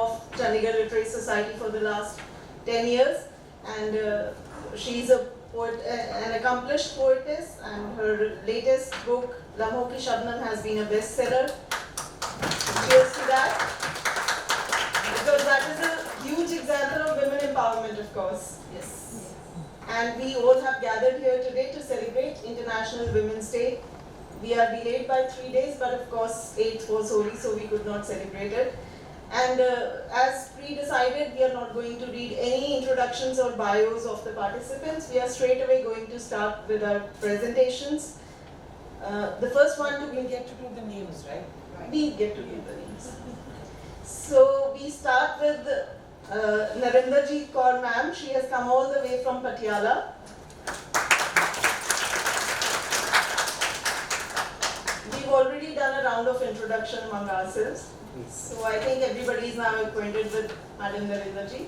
of Chandigarh Literary Society for the last 10 years, and she's a poet, an accomplished poetess, and her latest book, Lamho Ki Shabnam, has been a bestseller. Cheers to that, because that is a huge example of women empowerment, of course. Yes. And we all have gathered here today to celebrate International Women's Day. We are delayed by 3 days, but of course 8th was holy, so we could not celebrate it. And as pre-decided, we are not going to read any introductions or bios of the participants. We are straight away going to start with our presentations. The first one We get to do the names, right? we get to do the names. So we start with Narinderjeet Kaur ma'am. She has come all the way from Patiala. We've already done a round of introduction among ourselves. So I think everybody is now acquainted with Madam Narinderjeet.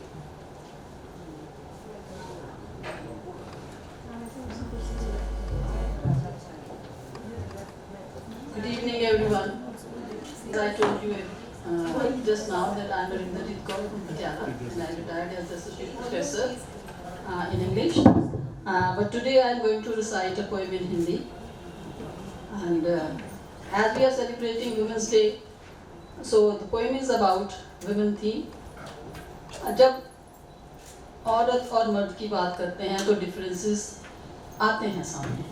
Good evening, everyone. As I told you just now that I am Narinderjeet Kaur from Patiala, and I retired as associate professor in English. But today I am going to recite a poem in Hindi. And as we are celebrating Women's Day, so the poem is about women theme. जब औरत और मर्द की बात करते हैं तो differences आते हैं सामने.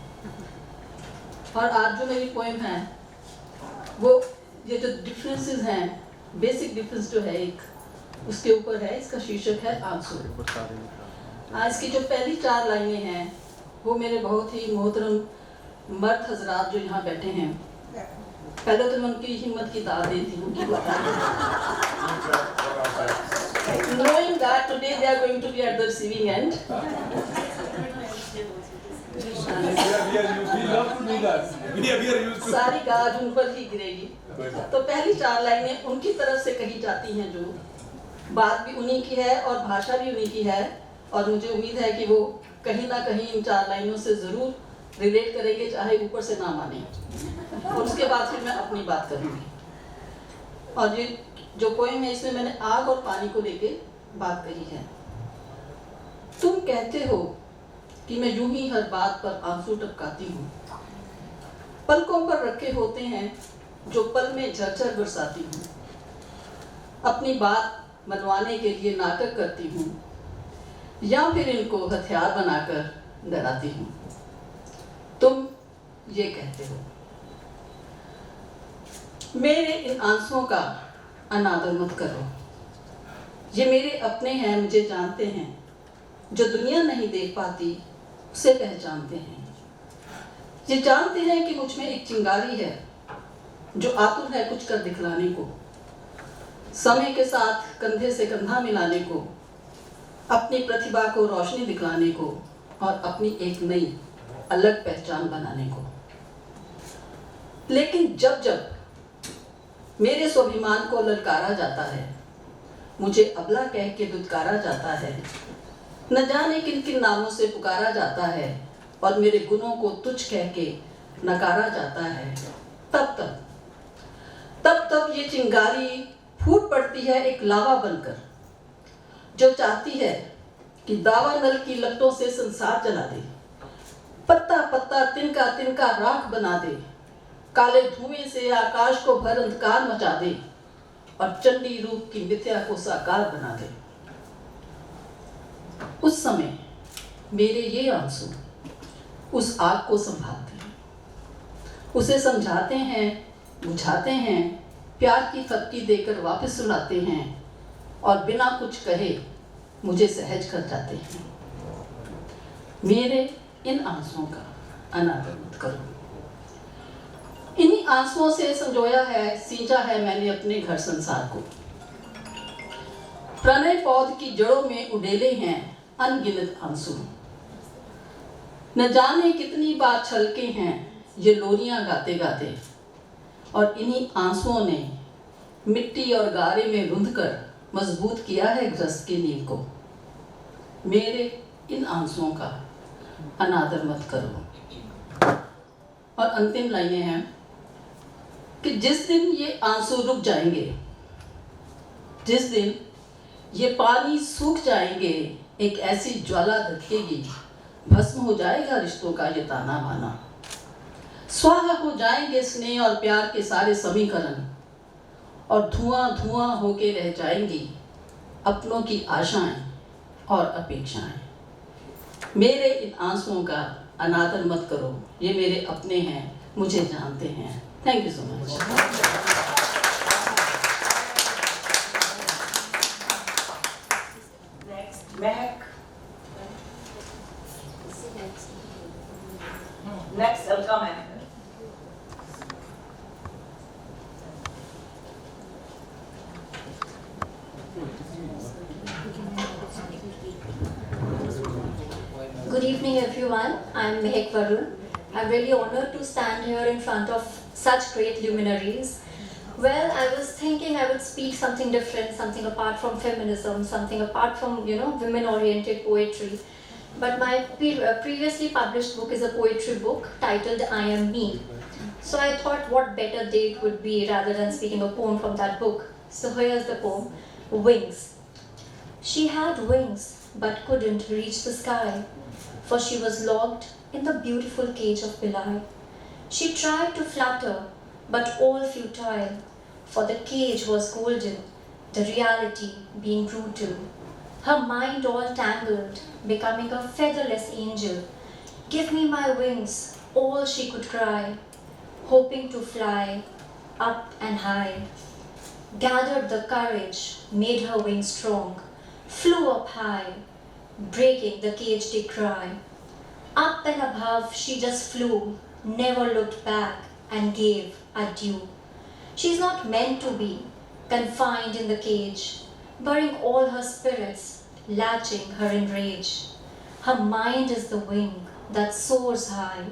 और आज जो मेरी पोएम है वो ये जो डिफरेंसेस हैं, बेसिक डिफरेंस जो है एक, उसके ऊपर है. इसका शीर्षक है आंसू. इसकी जो पहली 4 लाइनें हैं वो मेरे बहुत ही मोहतरम मर्द हजरात जो यहाँ बैठे हैं, पहले तो मैं उनकी हिम्मत की दाद देती हूँ कि knowing that today they are going to be at the receiving end. सारी गाज उन पर ही गिरेगी. तो पहली 4 लाइनें उनकी तरफ से कही जाती हैं, जो बात भी उन्हीं की है और भाषा भी उन्हीं की है, और मुझे उम्मीद है कि वो कहीं ना कहीं इन 4 लाइनों से ज़रूर रिलेट करेंगे, चाहे ऊपर से ना माने. और उसके बाद फिर मैं अपनी बात करूँगी. और ये जो पोएम है इसमें मैंने आग और पानी को लेके बात कही है. तुम कहते हो कि मैं यूं ही हर बात पर आंसू टपकाती हूँ, पलकों पर रखे होते हैं जो पल में झरझर बरसाती हूँ, अपनी बात मनवाने के लिए नाटक करती हूँ, या फिर इनको हथियार बनाकर डराती हूँ. तुम ये कहते हो. मेरे इन आंसुओं का अनादर मत करो. ये मेरे अपने हैं, मुझे जानते हैं. जो दुनिया नहीं देख पाती उसे पहचानते हैं. ये जानते हैं कि मुझ में एक चिंगारी है जो आतुर है कुछ कर दिखलाने को, समय के साथ कंधे से कंधा मिलाने को, अपनी प्रतिभा को रोशनी दिखलाने को, और अपनी एक नई अलग पहचान बनाने को. लेकिन जब जब मेरे स्वाभिमान को ललकारा जाता है, मुझे अबला कह के दुत्कारा जाता है, न जाने किन किन नामों से पुकारा जाता है, और मेरे गुणों को तुच्छ कह के नकारा जाता है, तब ये चिंगारी फूट पड़ती है एक लावा बनकर, जो चाहती है कि दावा नल की लपटों से संसार जला दे, पत्ता पत्ता तिनका तिनका राख बना दे, काले धुएं से आकाश को भर अंधकार मचा दे, और चंडी रूप की मिथ्या को साकार बना दे. उस समय मेरे ये आंसू उस आग को संभालते हैं, उसे समझाते हैं, बुझाते हैं, प्यार की थपकी देकर वापस सुलाते हैं, और बिना कुछ कहे मुझे सहज कर जाते हैं. मेरे इन आंसुओं का अनादर मत करो. इन्हीं आंसुओं से संजोया है, सींचा है मैंने अपने घर संसार को. प्रणय पौध की जड़ों में उड़ेले हैं अनगिनत आंसू. न जाने कितनी बार छलके हैं ये लोरियां गाते गाते, और इन्हीं आंसुओं ने मिट्टी और गारे में रुंध कर मजबूत किया है ग्रस्त की नींव को. मेरे इन आंसुओं का अनादर मत करो. और अंतिम लाइनें हैं कि जिस दिन ये आंसू रुक जाएंगे, जिस दिन ये पानी सूख जाएंगे, एक ऐसी ज्वाला धधकेगी, भस्म हो जाएगा रिश्तों का ये ताना बाना। स्वाहा हो जाएंगे स्नेह और प्यार के सारे समीकरण, और धुआं धुआं होके रह जाएंगी अपनों की आशाएं और अपेक्षाएं। मेरे इन आंसुओं का अनादर मत करो, ये मेरे अपने हैं, मुझे जानते हैं। Thank you so much. Mehak. Next, Alka Mehak. Good evening, everyone. I'm Mehak Varun. I'm really honored to stand here in front of such great luminaries. Well, I was thinking I would speak something different, something apart from feminism, something apart from, women-oriented poetry. But my previously published book is a poetry book titled I Am Me. So I thought what better date would be rather than speaking a poem from that book. So here's the poem, Wings. She had wings but couldn't reach the sky, for she was locked in the beautiful cage of Bilal. She tried to flutter, but all futile, for the cage was golden, the reality being brutal. Her mind all tangled, becoming a featherless angel. Give me my wings, all she could cry, hoping to fly up and high. Gathered the courage, made her wings strong, flew up high, breaking the cage they cry. Up and above she just flew, never looked back and gave adieu. She's not meant to be confined in the cage, burying all her spirits, latching her in rage. Her mind is the wing that soars high,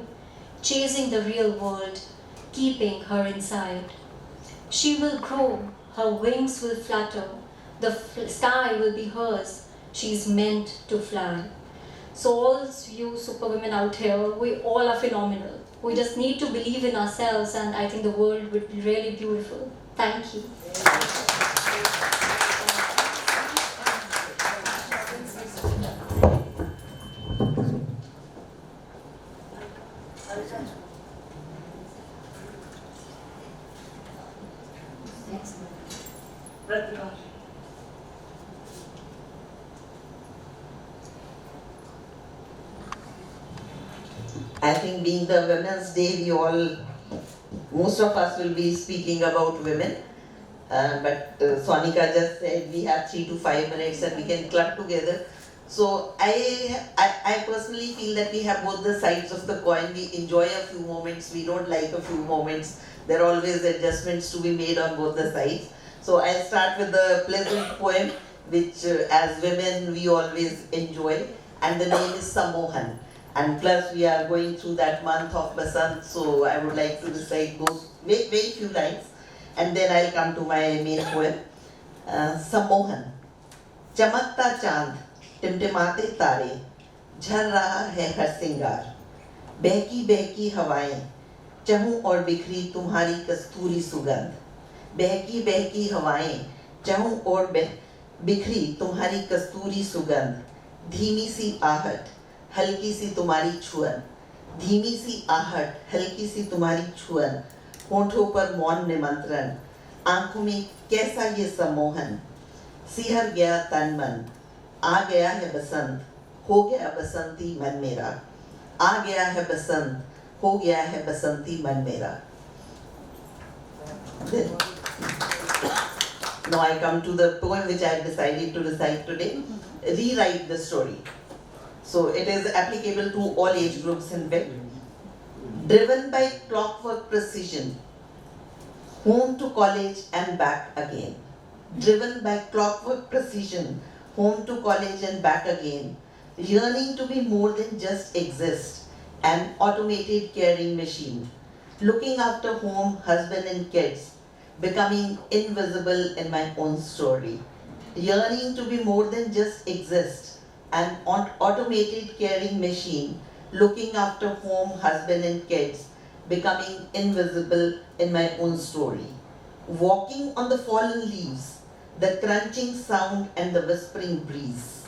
chasing the real world, keeping her inside. She will grow, her wings will flutter, the sky will be hers, she's meant to fly. So all you superwomen out here, we all are phenomenal. We just need to believe in ourselves, and I think the world would be really beautiful. Thank you. Pratima. I think being the Women's Day, most of us will be speaking about women. But Sonika just said we have 3 to 5 minutes and we can club together. So I personally feel that we have both the sides of the coin. We enjoy a few moments, we don't like a few moments. There are always adjustments to be made on both the sides. So I'll start with the pleasant poem, which as women we always enjoy, and the name is Samohan. And plus we are going through that month of Basant, so I would like to recite those very few lines, and then I'll come to my main poem. Samohan. चमकता चांद, टिमटिमाते तारे, झर रहा है हर सिंगार, बहकी बहकी हवाएं, चहूं और बिखरी तुम्हारी कस्तूरी सुगंध, बहकी बहकी हवाएं, चहूं और बिखरी तुम्हारी कस्तूरी सुगंध, धीमी सी आहट, हल्की सी तुम्हारी छुअन, धीमी सी आहट, हल्की सी तुम्हारी छुअन, होठों पर मौन निमंत्रण, आंखों में कैसा ये सम्मोहन, सिहर गया तन मन, आ गया है बसंत, हो गया बसंती मन मेरा, आ गया है बसंत, हो गया है बसंती मन मेरा. Now I come to the poem which I have decided to recite today, Rewrite the Story. So it is applicable to all age groups in fact. Driven by clockwork precision, home to college and back again. Driven by clockwork precision, home to college and back again. Yearning to be more than just exist, an automated caring machine. Looking after home, husband and kids, becoming invisible in my own story. Yearning to be more than just exist, an automated caring machine, looking after home, husband and kids, becoming invisible in my own story. Walking on the fallen leaves, the crunching sound and the whispering breeze.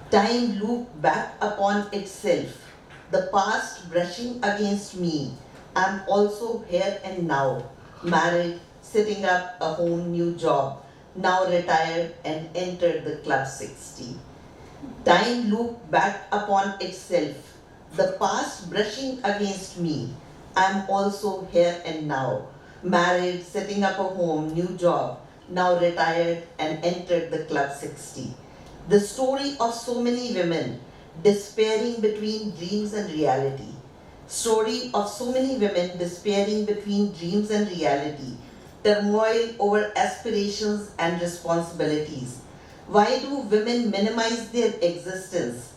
Time looped back upon itself, the past brushing against me. I'm also here and now, married, setting up a whole new job, now retired and entered the club 60. Time looped back upon itself, the past brushing against me. I'm also here and now, married, setting up a home, new job, now retired and entered the club 60. The story of so many women despairing between dreams and reality. Story of so many women despairing between dreams and reality. Turmoil over aspirations and responsibilities. Why do women minimize their existence?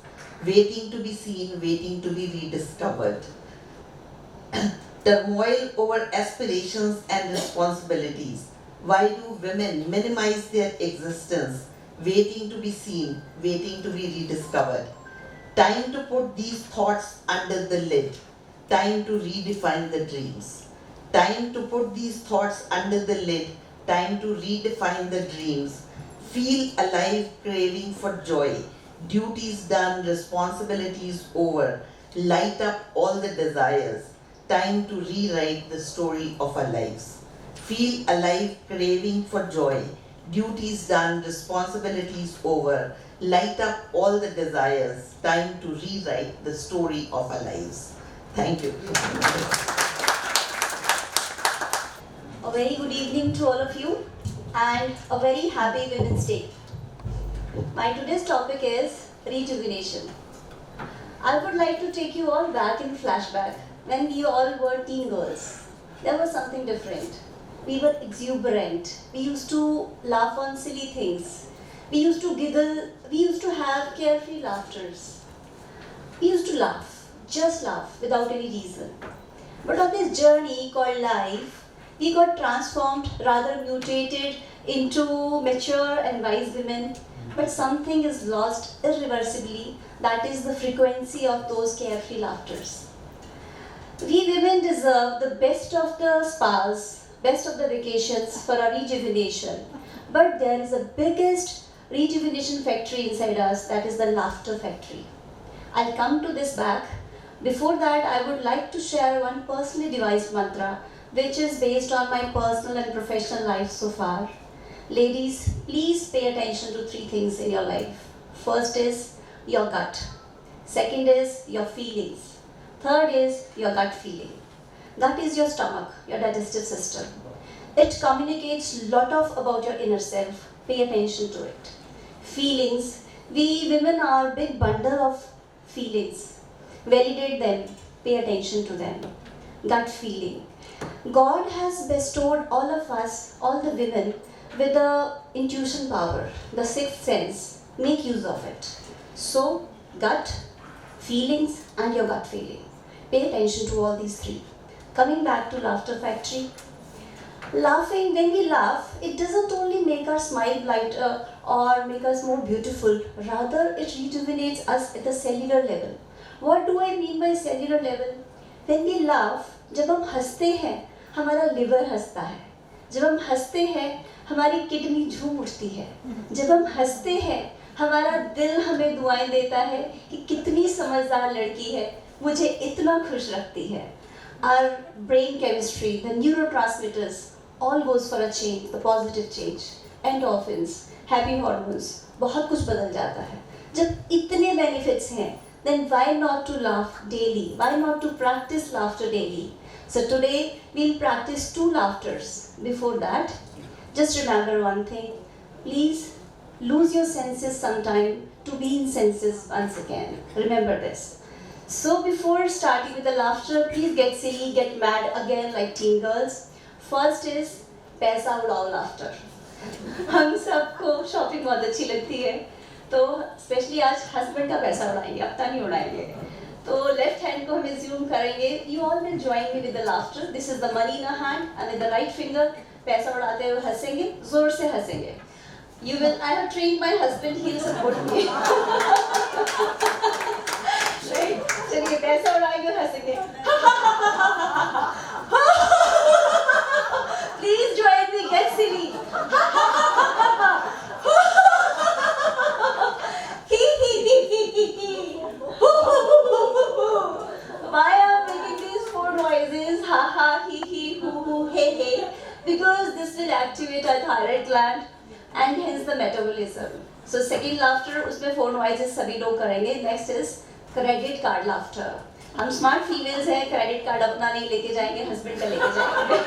Waiting to be seen, waiting to be rediscovered. Turmoil over aspirations and responsibilities. Why do women minimize their existence? Waiting to be seen, waiting to be rediscovered. Time to put these thoughts under the lid. Time to redefine the dreams. Time to put these thoughts under the lid. Time to redefine the dreams. Feel alive, craving for joy. Duties done, responsibilities over. Light up all the desires. Time to rewrite the story of our lives. Feel alive, craving for joy. Duties done, responsibilities over. Light up all the desires. Time to rewrite the story of our lives. Thank you. A very good evening to all of you and a very happy Women's Day. My today's topic is rejuvenation. I would like to take you all back in flashback when we all were teen girls. There was something different. We were exuberant. We used to laugh on silly things. We used to giggle. We used to have carefree laughters. We used to laugh, just laugh without any reason. But on this journey called life, we got transformed, rather mutated into mature and wise women. But something is lost irreversibly, that is the frequency of those carefree laughters. We women deserve the best of the spas, best of the vacations for our rejuvenation. But there is a biggest rejuvenation factory inside us, that is the laughter factory. I'll come to this back. Before that, I would like to share one personally devised mantra which is based on my personal and professional life so far. Ladies, please pay attention to three things in your life. First is your gut. Second is your feelings. Third is your gut feeling. Gut is your stomach, your digestive system. It communicates a lot about your inner self. Pay attention to it. Feelings. We women are a big bundle of feelings. Validate them. Pay attention to them. Gut feeling. God has bestowed all of us, all the women, with the intuition power, the sixth sense. Make use of it. So, gut, feelings, and your gut feeling. Pay attention to all these three. Coming back to laughter factory. Laughing, when we laugh, it doesn't only make our smile brighter or make us more beautiful. Rather, it rejuvenates us at the cellular level. What do I mean by cellular level? When we laugh, जब हम हंसते हैं, हमारा liver हंसता है. जब हम हंसते हैं, हमारी किडनी झूम उठती है. जब हम हंसते हैं, हमारा दिल हमें दुआएं देता है कि कितनी समझदार लड़की है, मुझे इतना खुश रखती है. Our brain chemistry, the neurotransmitters, all goes for a change, the positive change. Endorphins, happy hormones, बहुत कुछ बदल जाता है. जब इतने benefits हैं, then why not to laugh daily? Why not to practice laughter daily? So today we'll practice 2 laughters. Before that, just remember one thing. Please lose your senses sometime to be in senses once again. Remember this. So before starting with the laughter, please get silly, get mad again like teen girls. First is पैसा उड़ाओ laughter. हम सबको shopping बहुत अच्छी लगती है, तो specially आज हस्बैंड का पैसा उड़ाएंगे, अपना नहीं उड़ाएंगे. तो लेफ्ट हैंड को हम एज्यूम करेंगे. You all will join me with the laughter. This is the money in a hand and with the right finger पैसा उड़ाते हुए हंसेंगे, जोर से हंसेंगे. You will. I have trained my husband. He will support me. Right? चलिए पैसा उड़ाएंगे, हंसेंगे. Please join me. Get silly. will activate our thyroid gland and hence the metabolism. So second laughter उसमें phone noises सभी लोग करेंगे. Next is credit card laughter. हम smart females हैं, credit card अपना नहीं लेके जाएंगे, हस्बैंड का लेके जाएंगे.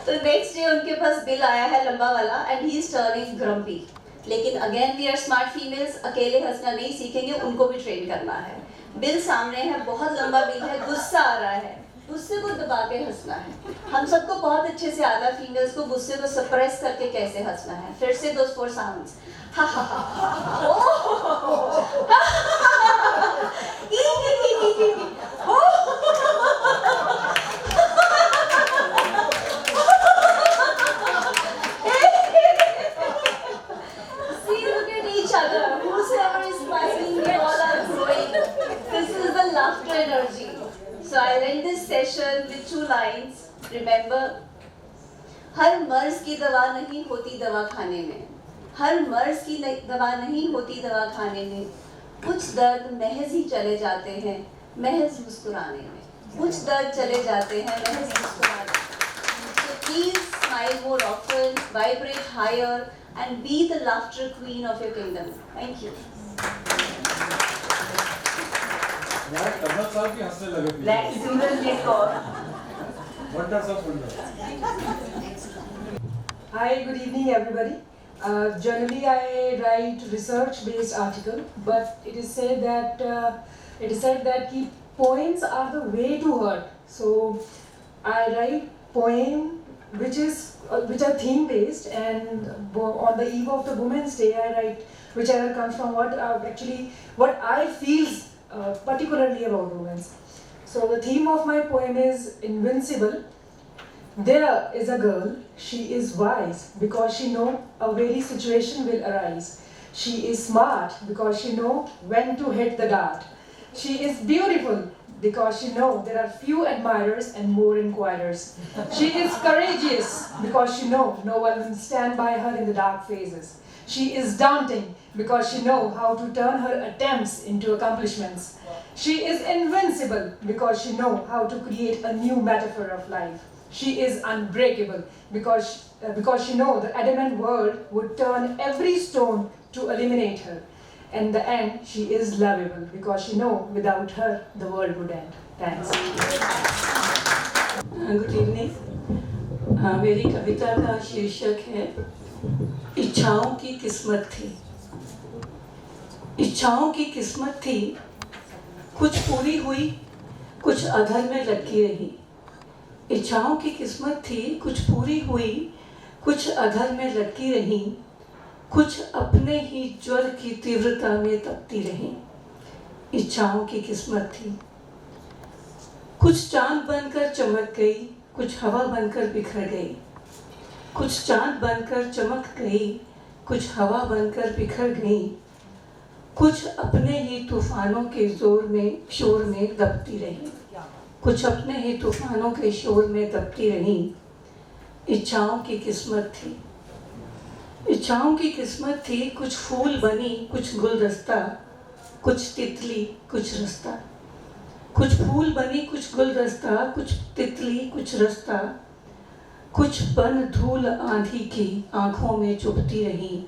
तो नेक्स्ट डे उनके पास बिल आया है लंबा वाला and he is turning grumpy. लेकिन again we are smart females, अकेले हंसना नहीं सीखेंगे, उनको भी ट्रेन करना है. बिल सामने है, बहुत लंबा बिल है, गुस्सा आ रहा है, गुस्से को दबा के हंसना है. हम सबको बहुत अच्छे से आता है फीमेल्स को गुस्से को सप्रेस करके कैसे हंसना है. फिर से दोस फोर साउंड्स. हा हा हा. See, look at each other. Whosoever is smiling, we all are growing. This is the laughter energy. So I'll end this session with 2 lines. Remember, हर मर्ज की दवा नहीं होती दवा खाने में. हर मर्ज की दवा नहीं होती दवा खाने में. कुछ दर्द महज ही चले जाते हैं महज मुस्कुराने में. कुछ दर्द चले जाते हैं महज मुस्कुराने में. So please smile more often, vibrate higher, and be the laughter queen of your kingdom. Thank you. यार कमल साहब की हंसने लगे थे. Next, Sundarjit Kaur. Wonders of wonders. Hi, good evening everybody. Generally I write research-based article, but it is said that ki poems are the way to hurt. So I write poem which are theme-based, and on the eve of the Women's Day I write whichever comes from what I feel particularly about women. So the theme of my poem is Invincible. There is a girl, she is wise because she know a very situation will arise. She is smart because she know when to hit the dart. She is beautiful because she know there are few admirers and more inquirers. She is courageous because she know no one will stand by her in the dark phases. She is daunting because she know how to turn her attempts into accomplishments. She is invincible because she know how to create a new metaphor of life. She is unbreakable because she know the adamant world would turn every stone to eliminate her. In the end, she is lovable because she know without her the world would end. Thanks. Good evening. मेरी कविता का शीर्षक है इच्छाओं की किस्मत थी. इच्छाओं की किस्मत थी, कुछ पूरी हुई, कुछ अधर में लटकी रही. इच्छाओं की किस्मत थी, कुछ पूरी हुई, कुछ अधर में लटकी रही. कुछ अपने ही ज्वर की तीव्रता में तपती रही. इच्छाओं की किस्मत थी. कुछ चांद बनकर चमक गई, कुछ हवा बनकर बिखर गई. कुछ चांद बनकर चमक गई, कुछ हवा बनकर बिखर गई. कुछ अपने ही तूफानों के शोर में दबती रही. कुछ अपने ही तूफानों के शोर में दबती रही. इच्छाओं की किस्मत थी. इच्छाओं की किस्मत थी. कुछ फूल बनी, कुछ गुलदस्ता, कुछ तितली, कुछ रास्ता. कुछ फूल बनी, कुछ गुलदस्ता, कुछ तितली, कुछ रास्ता. कुछ बन धूल आंधी की आंखों में चुभती रही.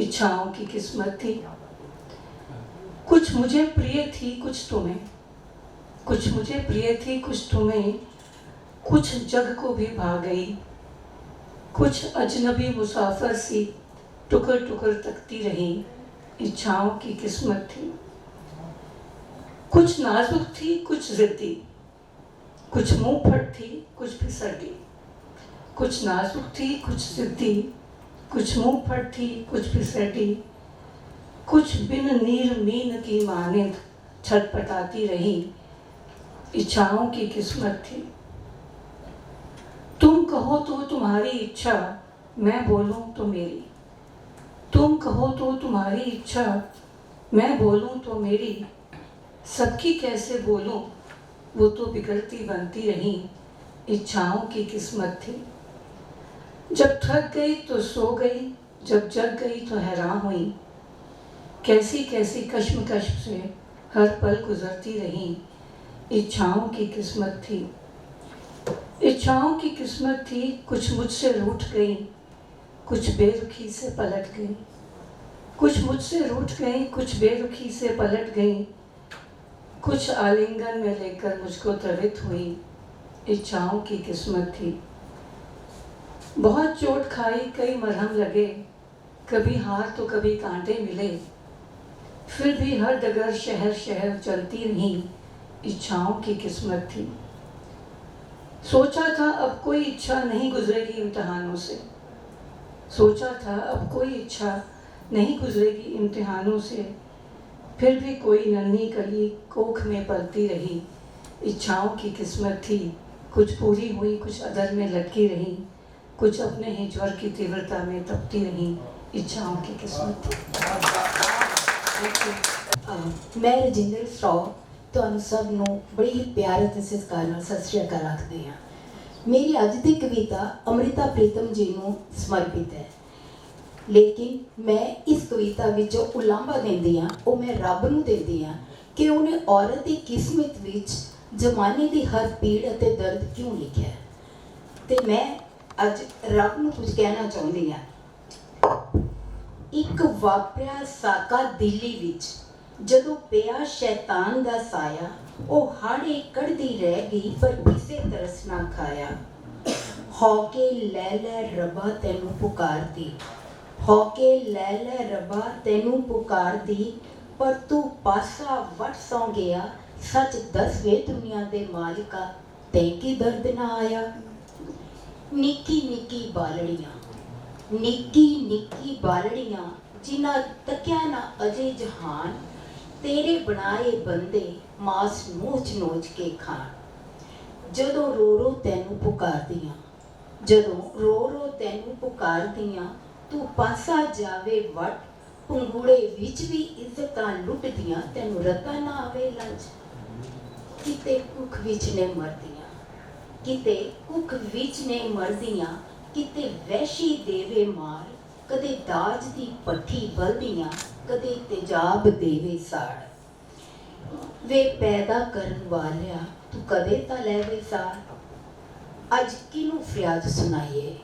इच्छाओं की किस्मत थी. कुछ मुझे प्रिय थी, कुछ तुम्हें. कुछ मुझे प्रिय थी, कुछ तुम्हें. कुछ जग को भी भा गई. कुछ अजनबी मुसाफिर सी टुकर टुकर तकती रही. इच्छाओं की किस्मत थी. कुछ नाजुक थी, कुछ जिद्दी. कुछ मुंह फट थी, कुछ फिसलती. कुछ नाजुक थी, कुछ जिद्दी. कुछ मुंह फट थी, कुछ फिसलती. कुछ बिन नीर मीन की मानिंद छटपटाती रही. इच्छाओं की किस्मत थी. तुम कहो तो तुम्हारी इच्छा, मैं बोलूं तो मेरी. तुम कहो तो तुम्हारी इच्छा, मैं बोलूं तो मेरी. सबकी कैसे बोलूं, वो तो बिगड़ती बनती रही. इच्छाओं की किस्मत थी. जब थक गई तो सो गई, जब जग गई तो हैरान हुई. कैसी कैसी कश्मकश से हर पल गुजरती रही. इच्छाओं की किस्मत थी. इच्छाओं की किस्मत थी, कुछ मुझसे रूठ गई, कुछ बेरुखी से पलट गई। कुछ मुझसे रूठ गई, कुछ बेरुखी से पलट गई, कुछ आलिंगन में लेकर मुझको त्वरित हुई, इच्छाओं की किस्मत थी। बहुत चोट खाई, कई मरहम लगे, कभी हार तो कभी कांटे मिले, फिर भी हर डगर शहर शहर चलती रही, इच्छाओं की किस्मत थी। सोचा था अब कोई इच्छा नहीं गुजरेगी इम्तिहानों से, सोचा था अब कोई इच्छा नहीं गुजरेगी इम्तिहानों से, फिर भी कोई नन्ही कली कोख में पलती रही, इच्छाओं की किस्मत थी। कुछ पूरी हुई, कुछ अदर में लटकी रही, कुछ अपने ही ज्वर की तीव्रता में तपती रही, इच्छाओं की किस्मत थी। मैं रजिंदर श्रॉ ਤੁਹਾਨੂੰ ਸਭ ਨੂੰ ਬੜੀ ਹੀ ਪਿਆਰ ਅਤੇ ਸਤਿਕਾਰ ਨਾਲ ਸਤਿ ਸ਼੍ਰੀ ਅਕਾਲ ਆਖਦੇ ਹਾਂ। ਮੇਰੀ ਅੱਜ ਦੀ ਕਵਿਤਾ ਅੰਮ੍ਰਿਤਾ ਪ੍ਰੀਤਮ ਜੀ ਨੂੰ ਸਮਰਪਿਤ ਹੈ, ਲੇਕਿਨ ਮੈਂ ਇਸ ਕਵਿਤਾ ਵਿੱਚ ਜੋ ਉਲਾਂਭਾ ਦਿੰਦੀ ਹਾਂ ਉਹ ਮੈਂ ਰੱਬ ਨੂੰ ਦਿੰਦੀ ਹਾਂ ਕਿ ਉਹਨੇ ਔਰਤ ਦੀ ਕਿਸਮਤ ਵਿੱਚ ਜ਼ਮਾਨੇ ਦੀ ਹਰ ਪੀੜ ਅਤੇ ਦਰਦ ਕਿਉਂ ਲਿਖਿਆ। ਤੇ ਮੈਂ ਅੱਜ ਰੱਬ ਨੂੰ ਕੁਝ ਕਹਿਣਾ ਚਾਹੁੰਦੀ ਹਾਂ। ਇੱਕ ਵਾਪਰਿਆ ਸਾਕਾ ਦਿੱਲੀ ਵਿੱਚ, ਜਦੋਂ ਪਿਆ ਸ਼ੈਤਾਨ ਦਾ ਸਾਇਆ, ਉਹ ਹਾੜੇ ਕੱਢਦੀ ਰਹਿ ਗਈ ਪਰ ਕਿਸੇ ਤਰਸ ਨਾ ਖਾਇਆ। ਹੌਕੇ ਲੈ ਲੈ ਰੱਬਾ ਤੈਨੂੰ ਪੁਕਾਰਦੀ, ਹੌਕੇ ਲੈ ਲੈ ਰੱਬਾ ਤੈਨੂੰ ਪੁਕਾਰਦੀ, ਪਰ ਤੂੰ ਪਾਸਾ ਵੱਟ ਸੌਂ ਗਿਆ, ਸੱਚ ਦੱਸ ਵੇ ਦੁਨੀਆ ਦੇ ਮਾਲਿਕਾ, ਤੈਂ ਕੀ ਦਰਦ ਨਾ ਆਇਆ। ਨਿੱਕੀ ਨਿੱਕੀ ਬਾਲੜੀਆਂ, ਨਿੱਕੀ ਨਿੱਕੀ ਬਾਲੜੀਆਂ, ਜਿਨ੍ਹਾਂ ਤੱਕਿਆ ਨਾ ਅਜੇ ਜਹਾਨ, ਤੇਰੇ ਬਣਾਏ ਬੰਦੇ ਮਾਸ ਨੋਚ ਨੋਚ ਕੇ ਖਾਣ। ਜਦੋਂ ਰੋ ਰੋ ਤੈਨੂੰ ਪੁਕਾਰਦੀਆਂ, ਜਦੋਂ ਰੋ ਰੋ ਤੈਨੂੰ ਪੁਕਾਰਦੀਆਂ, ਤੂੰ ਪਾਸਾ ਜਾਵੇ ਵੱਟ, ਪੰਗੂੜੇ ਵਿੱਚ ਵੀ ਇੱਜ਼ਤਾਂ ਲੁੱਟਦੀਆਂ, ਤੈਨੂੰ ਰਤਾ ਨਾ ਆਵੇ ਲੰਚ। ਕਿਤੇ ਕੁੱਖ ਵਿੱਚ ਨੇ ਮਰਦੀਆਂ, ਕਿਤੇ ਕੁੱਖ ਵਿੱਚ ਨੇ ਮਰਦੀਆਂ, ਕਿਤੇ ਵਹਿਸ਼ੀ ਦੇਵੇ ਮਾਰ, ਕਦੇ ਦਾਜ ਦੀ ਪੱਠੀ ਬਲਦੀਆਂ, ਕਦੇ ਤੇਜ਼ਾਬ ਦੇਵੇ ਸਾੜ। ਵੇ ਪੈਦਾ ਕਰਨ ਵਾਲਿਆ ਤੂੰ ਕਦੇ ਤਾਂ ਲੈ ਵੇ ਸਾਰ। ਅੱਜ ਕਿਹਨੂੰ ਫਰਿਆਦ ਸੁਣਾਈਏ,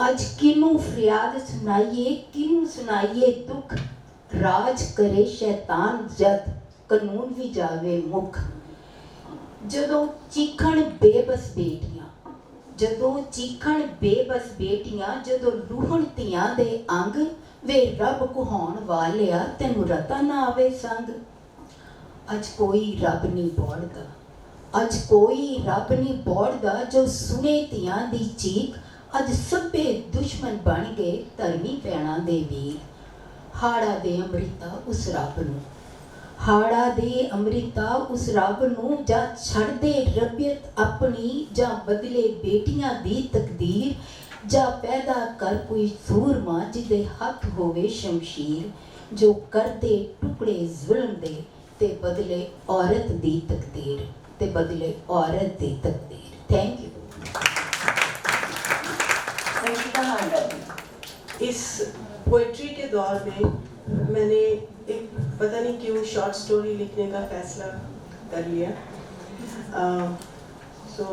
ਅੱਜ ਕਿਹਨੂੰ ਫਰਿਆਦ ਸੁਣਾਈਏ, ਕਿਹਨੂੰ ਸੁਣਾਈਏ ਦੁੱਖ। ਰਾਜ ਕਰੇ ਸ਼ੈਤਾਨ ਜਦ ਕਾਨੂੰਨ ਵੀ ਜਾਵੇ ਮੁੱਖ। ਜਦੋਂ ਚੀਖਣ ਬੇਬਸ ਬੇਟੀਆਂ, ਜਦੋਂ ਚੀਖਣ ਬੇਬਸ ਬੇਟੀਆਂ, ਜਦੋਂ ਲੂਹਣ ਧੀਆਂ ਦੇ ਅੰਗ, ਵੇ ਰੱਬ ਕਹਾਉਣ ਵਾਲਿਆ ਤੈਨੂੰ ਰਤਾ ਨਾ ਆਵੇ ਸੰਗ। ਅੱਜ ਕੋਈ ਰੱਬ ਨਹੀਂ ਬੋੜਦਾ, ਅੱਜ ਕੋਈ ਰੱਬ ਨਹੀਂ ਬੋੜਦਾ, ਜੋ ਸੁਣੇ ਧੀਆਂ ਦੀ ਚੀਖ। ਅੱਜ ਸਭੇ ਦੁਸ਼ਮਣ ਬਣ ਗਏ ਧਰਮੀ ਭੈਣਾਂ ਦੇ ਵੀਰ। ਹਾੜਾ ਦੇ ਅੰਮ੍ਰਿਤਾ ਉਸ ਰੱਬ ਨੂੰ, ਹਾੜਾ ਦੇ ਅੰਮ੍ਰਿਤਾ ਉਸ ਰੱਬ ਨੂੰ, ਜਾਂ ਛੱਡ ਦੇ ਰੱਬੀਅਤ ਆਪਣੀ, ਜਾਂ ਬਦਲੇ ਬੇਟੀਆਂ ਦੀ ਤਕਦੀਰ, ਜਾਂ ਪੈਦਾ ਕਰ ਕੋਈ ਸੂਰਮਾ ਜਿਹਦੇ ਹੱਥ ਹੋਵੇ ਸ਼ਮਸ਼ੀਰ, ਜੋ ਕਰਦੇ ਟੁਕੜੇ ਜ਼ੁਲਮ ਦੇ ਤੇ ਬਦਲੇ ਔਰਤ ਦੀ ਤਕਦੀਰ, ਤੇ ਬਦਲੇ ਔਰਤ ਦੀ ਤਕਦੀਰ। Thank you. इस पोइट्री के दौर में मैंने एक पता नहीं क्यों शॉर्ट स्टोरी लिखने का फैसला कर लिया। सो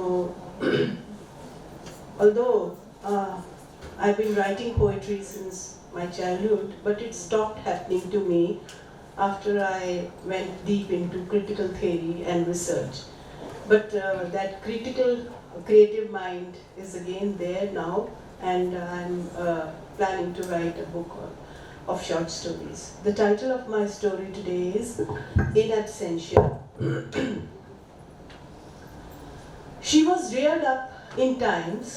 although I've been writing poetry since my childhood, but it stopped happening to me after I went deep into critical theory and research. But that critical creative mind is again there now, and I'm planning to write a book of short stories. The title of my story today is In Absentia. She was reared up in times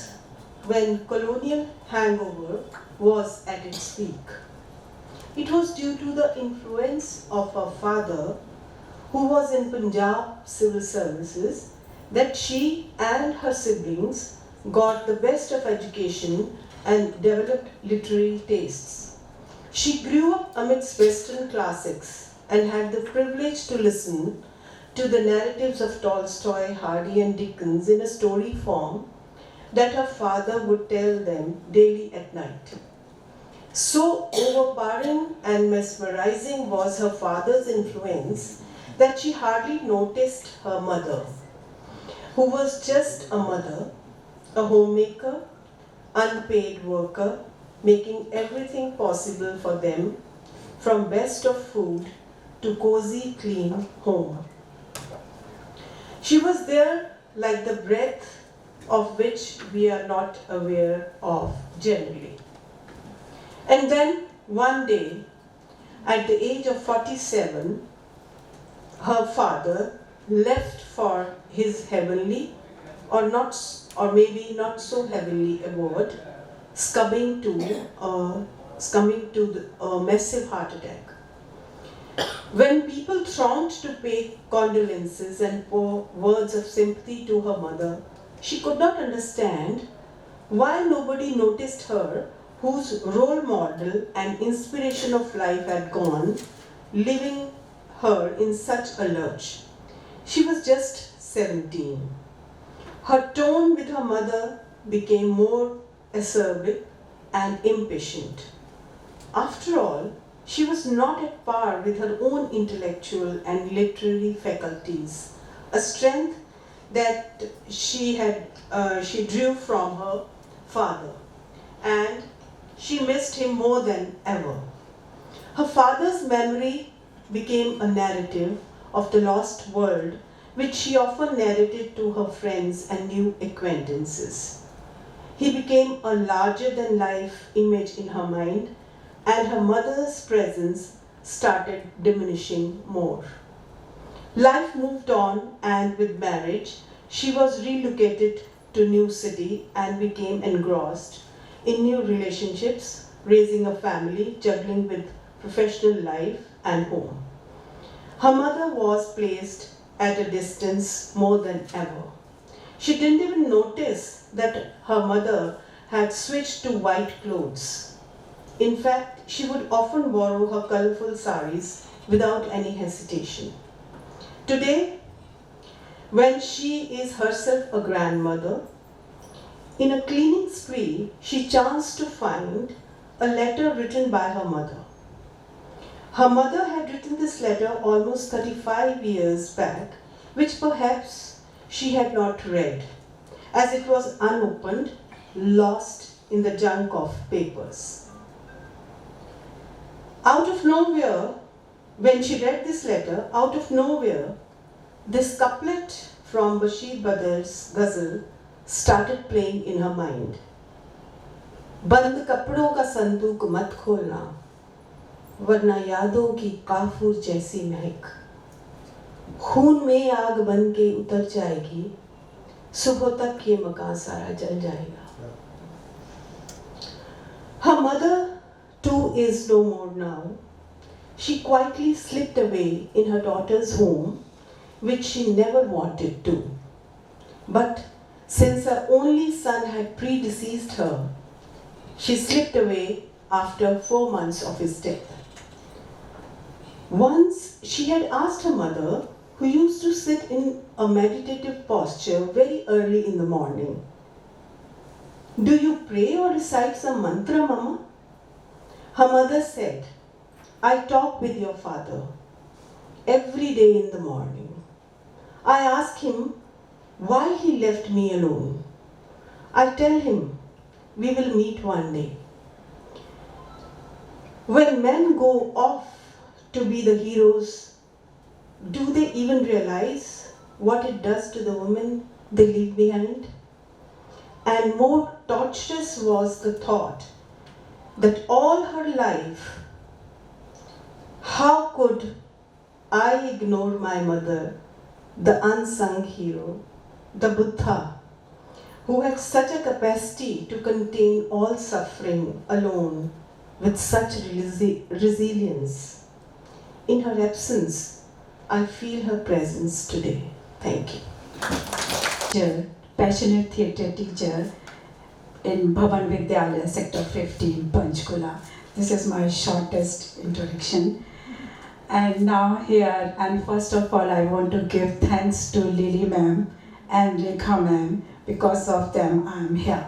when colonial hangover was at its peak. It was due to the influence of her father, who was in Punjab Civil Services, that she and her siblings got the best of education and developed literary tastes. She grew up amidst Western classics and had the privilege to listen to the narratives of Tolstoy, Hardy and Dickens in a story form that her father would tell them daily at night. So overpowering and mesmerizing was her father's influence that she hardly noticed her mother, who was just a mother, a homemaker, unpaid worker, making everything possible for them, from best of food to cozy, clean home. She was there like the breath of which we are not aware of generally. And then one day, at the age of 47, her father left for his heavenly, or maybe not so heavenly abode, succumbing to a massive heart attack. When people thronged to pay condolences and pour words of sympathy to her mother, she could not understand why nobody noticed her, whose role model and inspiration of life had gone, leaving her in such a lurch. She was just 17. Her tone with her mother became more acerbic and impatient. After all, she was not at par with her own intellectual and literary faculties, a strength that she drew from her father, and she missed him more than ever. Her father's memory became a narrative of the lost world, which she often narrated to her friends and new acquaintances. He became a larger-than-life image in her mind, and her mother's presence started diminishing more. Life moved on, and with marriage, she was relocated to new city and became engrossed in new relationships, raising a family, juggling with professional life and home. Her mother was placed at a distance more than ever. She didn't even notice that her mother had switched to white clothes. In fact, she would often borrow her colorful saris without any hesitation. Today, when she is herself a grandmother, in a cleaning spree, she chanced to find a letter written by her mother. Her mother had written this letter almost 35 years back, which perhaps she had not read, as it was unopened, lost in the junk of papers. Out of nowhere, when she read this letter, out of nowhere, this couplet from Bashir Badar's ghazal started playing in her mind. बंद कपड़ों का संदूक मत खोलना, वरना यादों की काफूर जैसी महक खून में आग बन के उतर जाएगी, सुबह तक ये मकान सारा जल जाएगा. Her mother too is no more now. She quietly slipped away in her daughter's home, which she never wanted to. But since her only son had predeceased her, she slipped away after 4 months of his death. Once she had asked her mother, who used to sit in a meditative posture very early in the morning, "Do you pray or recite some mantra, Mama?" Her mother said, "I talk with your father every day in the morning. I ask him why he left me alone. I tell him we will meet one day." When men go off to be the heroes, do they even realize what it does to the women they leave behind? And more torturous was the thought that all her life, how could I ignore my mother, the unsung hero, the Buddha, who had such a capacity to contain all suffering alone with such resilience. In her absence, I feel her presence today. Thank you. Passionate theatre teacher in Bhavan Vidyalaya, Sector 15, Panchkula. This is my shortest introduction. And now here, and first of all, I want to give thanks to Lily ma'am and Rekha ma'am. Because of them, I'm here.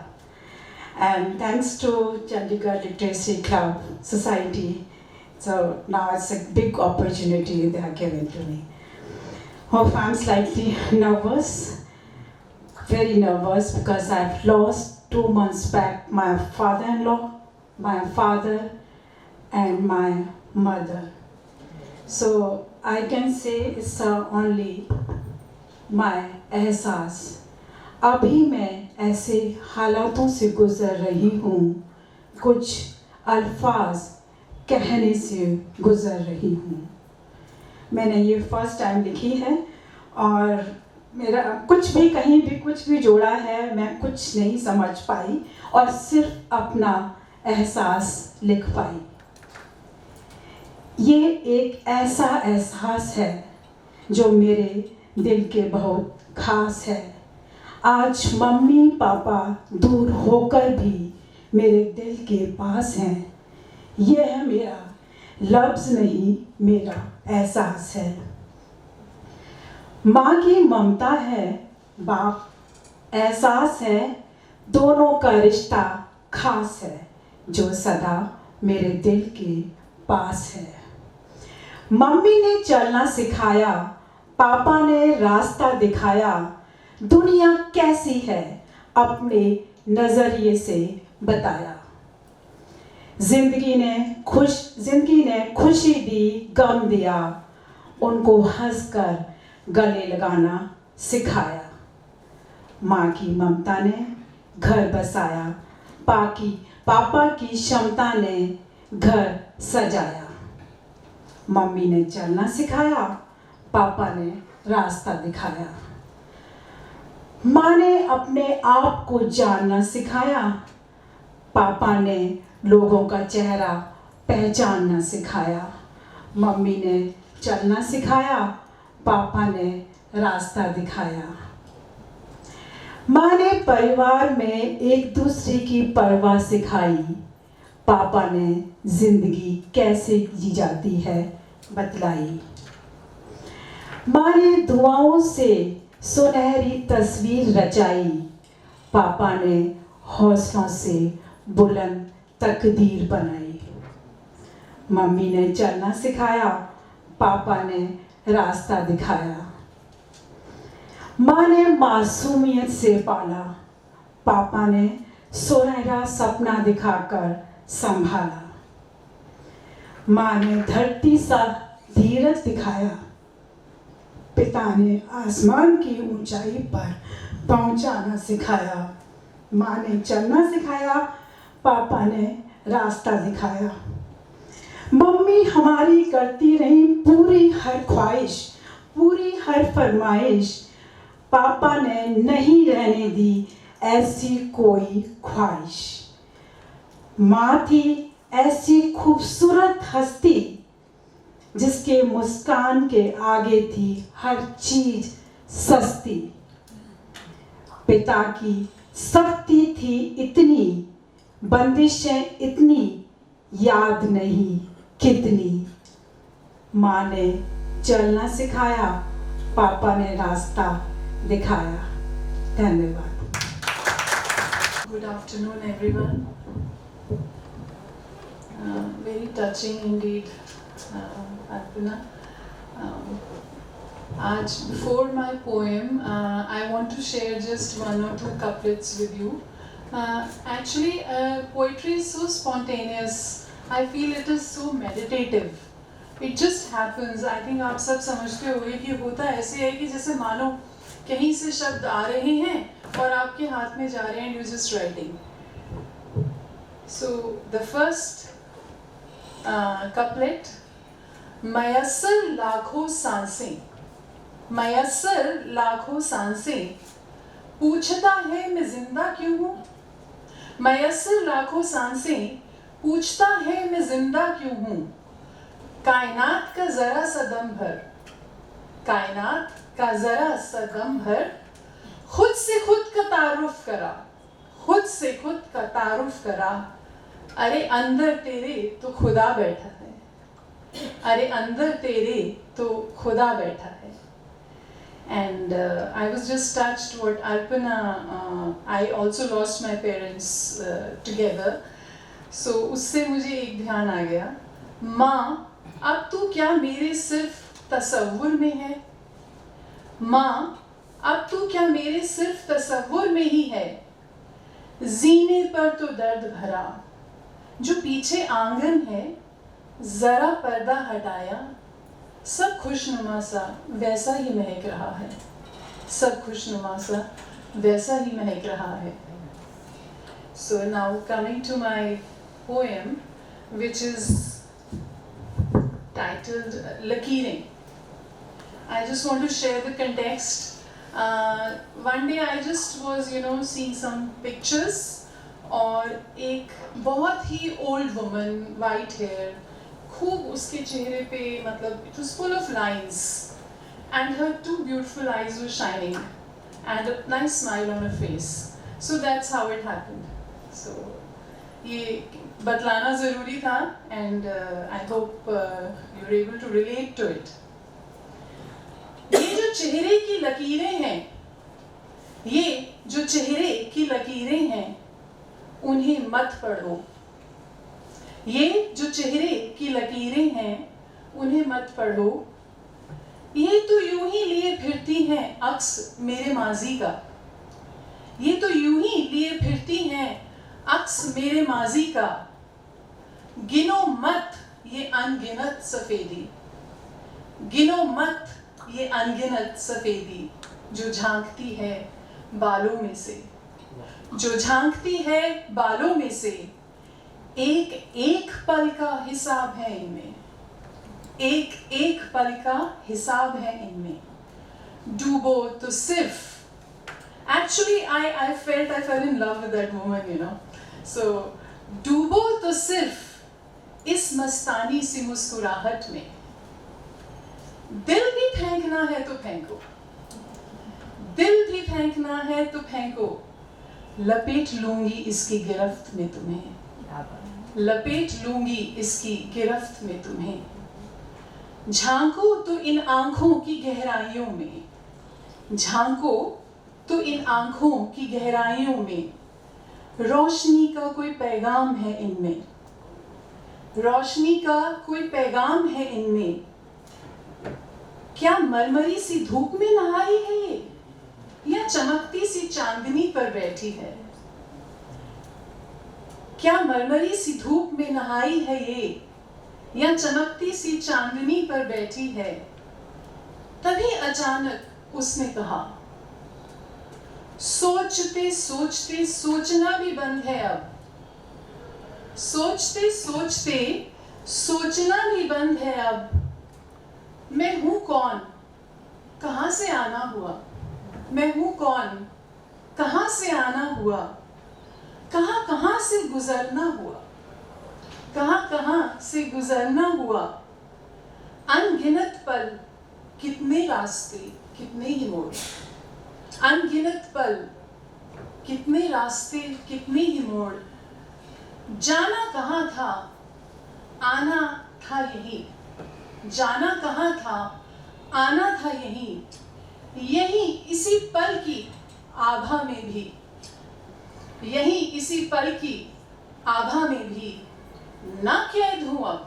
And thanks to Chandigarh Literacy Club Society. So now it's a big opportunity they have given to me. Hope I'm slightly nervous. very nervous because I've lost 2 months back my father-in-law, my father, and my mother. So I can say it's only my एहसास. अभी मैं ऐसे हालातों से गुजर रही हूँ, कुछ अल्फाज कहने से गुजर रही हूँ. मैंने ये फर्स्ट टाइम लिखी है और मेरा कुछ भी कहीं भी कुछ भी जोड़ा है मैं कुछ नहीं समझ पाई और सिर्फ अपना एहसास लिख पाई. ये एक ऐसा एहसास है जो मेरे दिल के बहुत खास है. आज मम्मी पापा दूर होकर भी मेरे दिल के पास हैं. यह है मेरा लफ्ज़ नहीं मेरा एहसास है. माँ की ममता है, बाप एहसास है, दोनों का रिश्ता खास है जो सदा मेरे दिल के पास है. मम्मी ने चलना सिखाया, पापा ने रास्ता दिखाया. दुनिया कैसी है अपने नज़रिए से बताया. जिंदगी ने खुशी दी, गम दिया, उनको हंसकर गले लगाना सिखाया. माँ की ममता ने घर बसाया, पापा की क्षमता ने घर सजाया. मम्मी ने चलना सिखाया, पापा ने रास्ता दिखाया. माँ ने अपने आप को जानना सिखाया, पापा ने लोगों का चेहरा पहचानना सिखाया. मम्मी ने चलना सिखाया, पापा ने रास्ता दिखाया. माँ ने परिवार में एक दूसरे की परवाह सिखाई, पापा ने जिंदगी कैसे जी जाती है बतलाई. माँ ने दुआओं से सुनहरी तस्वीर रचाई, पापा ने हौसलों से बुलंद तकदीर बनाई. मम्मी ने चलना सिखाया, पापा ने रास्ता दिखाया. माँ ने मासूमियत से पाला, पापा ने सुनहरा सपना दिखाकर संभाला. माँ ने धरती सा धीरज दिखाया, पिता ने आसमान की ऊंचाई पर पहुंचाना सिखाया. माँ ने चलना सिखाया, पापा ने रास्ता दिखाया. मम्मी हमारी करती रही पूरी हर ख्वाहिश, पूरी हर फरमाइश, पापा ने नहीं रहने दी ऐसी कोई ख्वाहिश. माँ थी ऐसी खूबसूरत हस्ती जिसके मुस्कान के आगे थी हर चीज सस्ती. पिता की सख्ती थी इतनी, बंदिशें इतनी, याद नहीं कितनी. माँ ने चलना सिखाया, पापा ने रास्ता दिखाया. धन्यवाद. Good afternoon, everyone. Very touching indeed, Arpana. Before my poem, I want to share just one or two couplets with you. Actually, poetry is so spontaneous. I feel it is so meditative. It just happens. I think आप सब समझते होंगे कि होता ऐसे है कि जैसे मानो कहीं से शब्द आ रहे हैं और आपके हाथ में जा रहे हैं, you're just writing. So the first couplet, मयस्सर लाखों सांसें, मयस्सर लाखों सांसें, पूछता है मैं जिंदा क्यों हूँ. मयस्सर लाखों सांसें, पूछता है मैं जिंदा क्यों हूँ. कायनात का जरा सा दम भर, कायनात का जरा सा दम भर, खुद से खुद का तारुफ करा, खुद से खुद का तारुफ करा. अरे अंदर तेरे तो खुदा बैठा है, अरे अंदर तेरे तो खुदा बैठा है. And I was just touched what Arpana, I also lost my parents together. So उससे मुझे एक ध्यान आ गया, माँ अब तू क्या मेरे सिर्फ तसव्वुर में है, माँ अब तू क्या मेरे सिर्फ तसव्वुर में ही है, जीने पर तो दर्द भरा, जो पीछे आंगन है जरा पर्दा हटाया, सब खुशनुमा सा वैसा ही महक रहा है, सब खुशनुमा सा वैसा ही महक रहा है. So now coming to my poem, which is titled Lakirein. I just want to share the context. One day I just was, seeing some pictures, और एक बहुत ही old woman, white hair, खूब उसके चेहरे पे मतलब it was full of lines, and her two beautiful eyes were shining, and a nice smile on her face. So that's how it happened. So ये बतलाना ज़रूरी था, and I hope you're able to relate to it. ये जो चेहरे की लकीरें हैं, ये जो चेहरे की लकीरें हैं, उन्हें मत पढ़ो. ये जो चेहरे की लकीरें हैं, उन्हें मत पढ़ो. ये तो यूं ही लिए फिरती हैं अक्स मेरे माजी का. ये तो यूं ही लिए फिरती हैं अक्स मेरे माजी का. गिनो मत ये अनगिनत सफेदी, गिनो मत ये अनगिनत सफेदी, जो झांकती है बालों में से, जो झांकती है बालों में से. एक एक पल का हिसाब है इनमें, एक एक पल का हिसाब है इनमें. डूबो तो सिर्फ, actually I fell in love with that woman, So डूबो तो सिर्फ इस मस्तानी सी मुस्कुराहट में. दिल भी फेंकना है तो फेंको, दिल भी फेंकना है तो फेंको. लपेट लूंगी इसकी गिरफ्त में तुम्हें, लपेट लूंगी इसकी गिरफ्त में तुम्हें. झांको तो इन आंखों की गहराइयों में, झांको तो इन आंखों की गहराइयों में. रोशनी का कोई पैगाम है इनमें, रोशनी का कोई पैगाम है इनमें. क्या मरमरी सी धूप में नहाई है ये, या चमकती सी चांदनी पर बैठी है. क्या मरमरी सी धूप में नहाई है ये, या चमकती सी चांदनी पर बैठी है. तभी अचानक उसने कहा, सोचते सोचते सोचना भी बंद है अब, सोचते सोचते सोचना भी बंद है अब. मैं हूँ कौन, कहाँ से आना हुआ, मैं हूँ कौन, कहाँ से आना हुआ. कहाँ कहाँ से गुजरना हुआ, कहाँ कहाँ से गुजरना हुआ. अनगिनत पल कितने रास्ते कितने ही मोड़, अनगिनत पल कितने रास्ते कितने ही मोड़. जाना कहाँ था, आना था यही, जाना कहाँ था, आना था यही. यही इसी पल की आभा में भी, यही इसी पल की आभा में भी. ना कैद हूँ अब,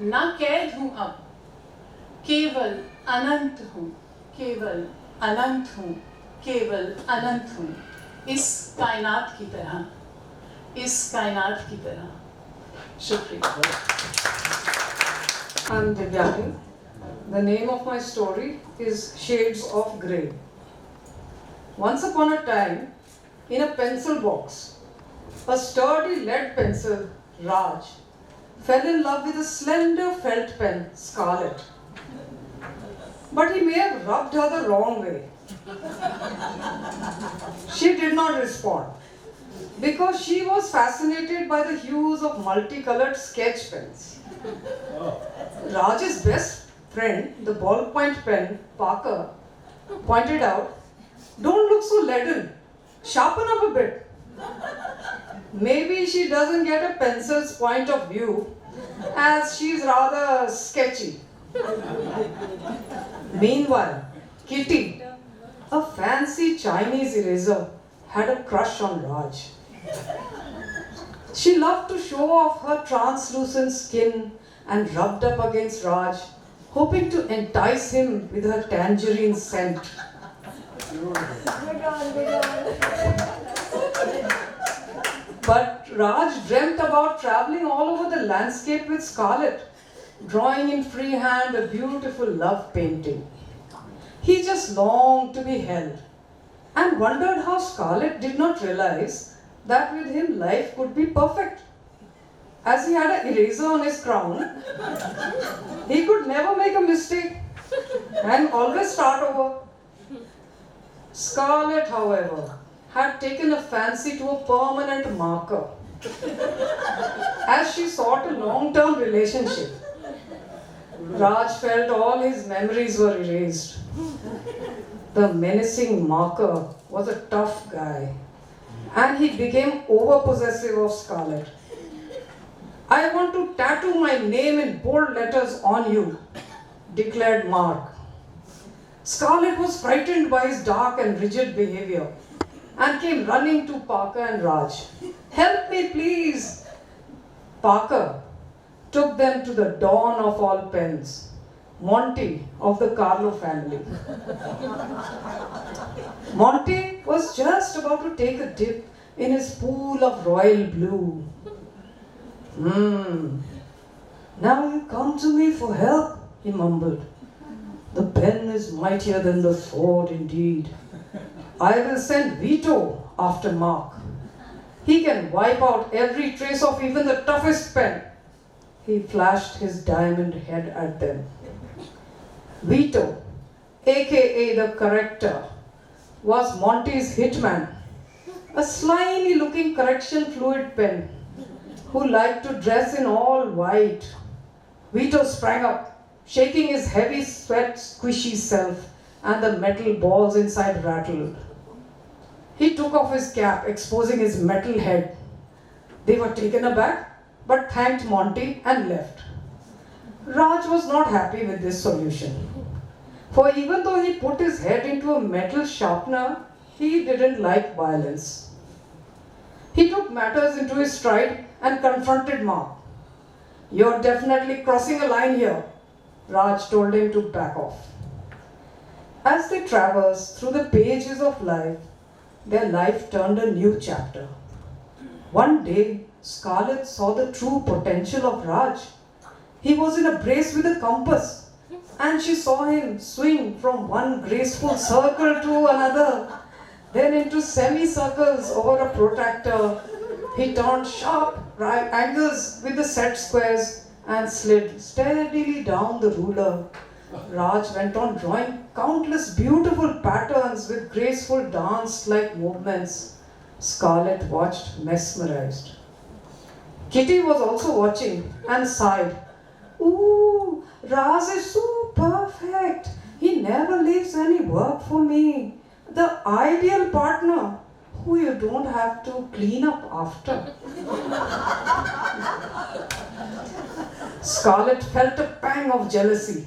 ना कैद हूँ अब, केवल अनंत हूँ, केवल अनंत हूँ, केवल अनंत हूँ. इस कायनात की तरह, इस कायनात की तरह. शुक्रिया. I'm Divyani. The name of my story is Shades of Grey. Once upon a time, in a pencil box, a sturdy lead pencil, Raj, fell in love with a slender felt pen, Scarlet. But he may have rubbed her the wrong way. She did not respond because she was fascinated by the hues of multicolored sketch pens. Raj's best friend, the ballpoint pen, Parker, pointed out, "Don't look so leaden, sharpen up a bit." Maybe she doesn't get a pencil's point of view, as she's rather sketchy. Meanwhile, Kitty, a fancy Chinese eraser, had a crush on Raj. She loved to show off her translucent skin and rubbed up against Raj, hoping to entice him with her tangerine scent. But Raj dreamt about traveling all over the landscape with Scarlett, drawing in freehand a beautiful love painting. He just longed to be held and wondered how Scarlett did not realize that with him life could be perfect. As he had an eraser on his crown, he could never make a mistake and always start over. Scarlett, however, had taken a fancy to a permanent marker as she sought a long-term relationship. Raj felt all his memories were erased. The menacing marker was a tough guy, and he became over-possessive of Scarlett. "I want to tattoo my name in bold letters on you," declared Mark. Scarlett was frightened by his dark and rigid behavior and came running to Parker and Raj. "Help me, please." Parker took them to the dawn of all pens, Monty of the Carlo family. Monty was just about to take a dip in his pool of royal blue. "Now you come to me for help," he mumbled. "The pen is mightier than the sword indeed. I will send Vito after Mark. He can wipe out every trace of even the toughest pen." He flashed his diamond head at them. Vito, aka the Corrector, was Monty's hitman, a slimy looking correction fluid pen who liked to dress in all white. Vito sprang up, shaking his heavy sweat squishy self, and the metal balls inside rattled. He took off his cap, exposing his metal head. They were taken aback, but thanked Monty and left. Raj was not happy with this solution, for even though he put his head into a metal sharpener, he didn't like violence. He took matters into his stride and confronted Mark. "You're definitely crossing a line here," Raj told him to back off. As they traversed through the pages of life, their life turned a new chapter. One day, Scarlett saw the true potential of Raj. He was in a brace with a compass, and she saw him swing from one graceful circle to another, then into semicircles over a protractor. He turned sharp right angles with the set squares and slid steadily down the ruler. Raj went on drawing countless beautiful patterns with graceful dance-like movements. Scarlett watched mesmerized. Kitty was also watching and sighed. "Ooh, Raj is so perfect. He never leaves any work for me. The ideal partner who you don't have to clean up after." Scarlett felt a pang of jealousy.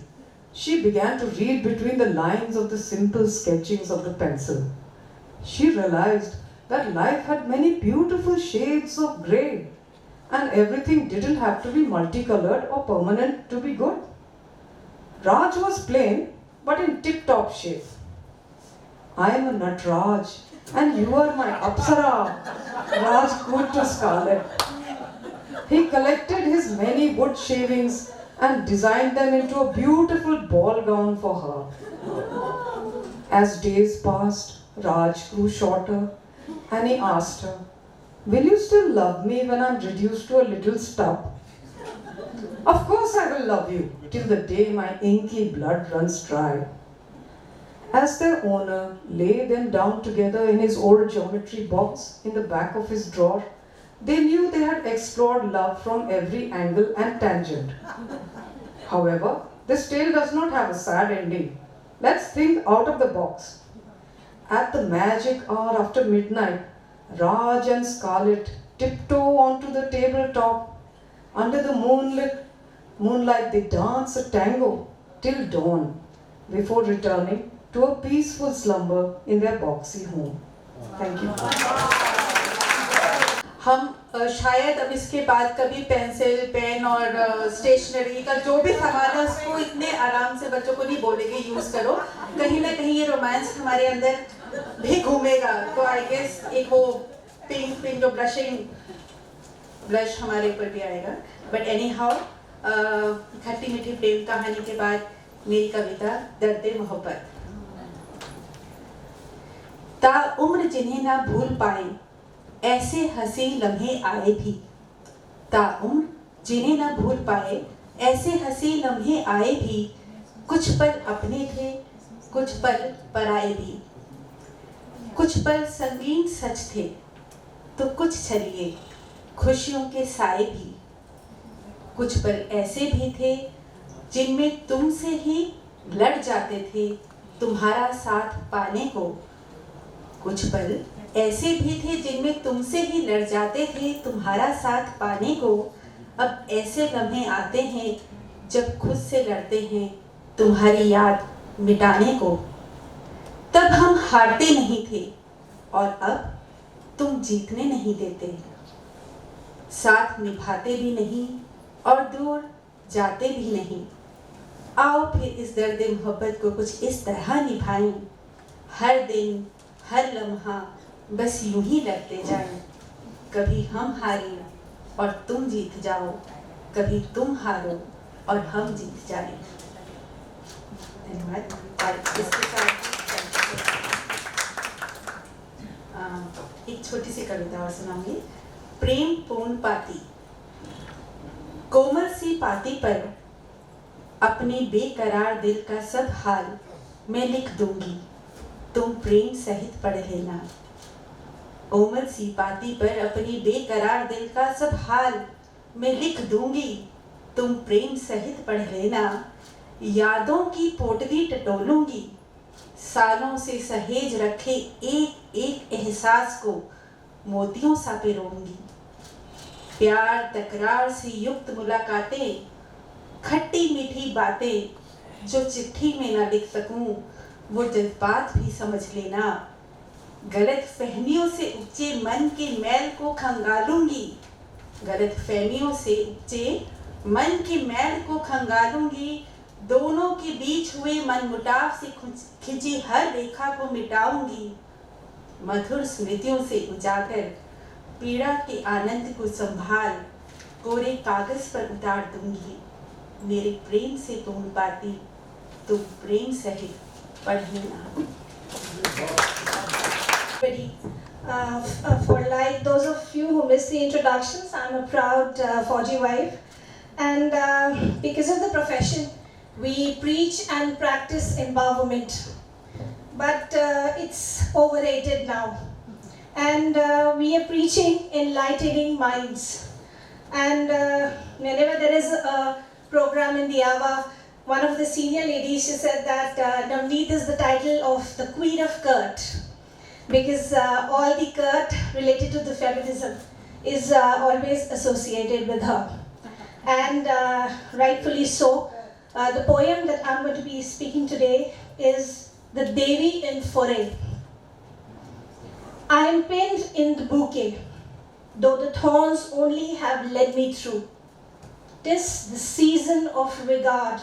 She began to read between the lines of the simple sketchings of the pencil. She realized that life had many beautiful shades of grey, and everything didn't have to be multicolored or permanent to be good. Raj was plain, but in tip-top shape. "I am a Natraj, and you are my Apsara," Raj cooed to Scarlett. He collected his many wood shavings and designed them into a beautiful ball gown for her. As days passed, Raj grew shorter, and he asked her, "Will you still love me when I'm reduced to a little stub?" "Of course I will love you, till the day my inky blood runs dry." As their owner laid them down together in his old geometry box in the back of his drawer, they knew they had explored love from every angle and tangent. However, this tale does not have a sad ending. Let's think out of the box. At the magic hour after midnight, Raj and Scarlett tiptoe onto the tabletop. Under the moonlight, they dance a tango till dawn before returning to a peaceful slumber in their boxy home. Thank you. हम शायद अब इसके बाद कभी pencil, pen और stationery का जो भी सामान है उसको इतने आराम से बच्चों को नहीं बोलेंगे यूज़ करो. कहीं ना कहीं ये रोमांस हमारे अंदर भी घूमेगा, तो आई गेस एक वो पिंक जो ब्लश हमारे ऊपर भी आएगा. बट एनी हाउ, खट्टी मीठी प्रेम कहानी के बाद मेरी कविता दर्द मोहब्बत. ता उम्र जिन्हें ना भूल पाए ऐसे हंसी लम्हे आए भी. ता उम्र जिन्हें ना भूल पाए ऐसे हंसी लम्हे आए भी. कुछ पल अपने थे, कुछ पल पराए भी. कुछ पल संगीन सच थे, तो कुछ छलिए खुशियों के साए भी. कुछ पल ऐसे भी थे जिनमें तुमसे ही लड़ जाते थे तुम्हारा साथ पाने को. कुछ पल ऐसे भी थे जिनमें तुमसे ही लड़ जाते थे तुम्हारा साथ पाने को. अब ऐसे लम्हे आते हैं जब खुद से लड़ते हैं तुम्हारी याद मिटाने को. तब हम हारते नहीं थे और अब तुम जीतने नहीं देते. साथ निभाते भी नहीं और दूर जाते भी नहीं. आओ फिर इस दर्द मोहब्बत को कुछ इस तरह निभाएं. हर दिन हर लम्हा बस यूं ही लड़ते जाएं. कभी हम हारें और तुम जीत जाओ, कभी तुम हारो और हम जीत जाएं. धन्यवाद. और इसके साथ एक छोटी सी कविता और सुनाऊंगी. प्रेम पूर्ण पाती. कोमल सी पाती पर अपने बेकरार दिल का सब हाल मैं लिख दूंगी, तुम प्रेम सहित पढ़ लेना. कोमल सी पाती पर अपनी बेकरार दिल का सब हाल मैं लिख दूंगी, तुम प्रेम सहित पढ़ लेना. यादों की पोटली टटोलूंगी, सालों से सहेज रखे एक एक एहसास को मोतियों सा पिरोऊंगी. प्यार तकरार से युक्त मुलाकातें, खट्टी मीठी बातें जो चिट्ठी में ना लिख सकूं वो जज्बात भी समझ लेना. गलत फहमियों से उपजे मन के मैल को खंगालूंगी, गलत फहमियों से उपजे मन के मैल को खंगालूंगी. दोनों के बीच हुए मनमुटाव से खिंची हर रेखा को मिटाऊंगी. मधुर स्मृतियों से उजागर पीड़ा के आनंद को संभाल कोरे कागज पर उतार दूंगी. मेरे प्रेम से तुम पाती, तुम प्रेम सहित पढ़ लेना. For like those of you who missed the introductions, I'm a proud Fauji wife, and because of the profession, we preach and practice empowerment, but it's overrated now, and we are preaching enlightening minds. And whenever there is a program in the AWA, one of the senior ladies, she said that Navneet is the title of the Queen of Kurt, because all the Kurt related to the feminism is always associated with her. And rightfully so. The poem that I'm going to be speaking today is The Devi in Foray. I am pinned in the bouquet, though the thorns only have led me through. 'Tis the season of regard,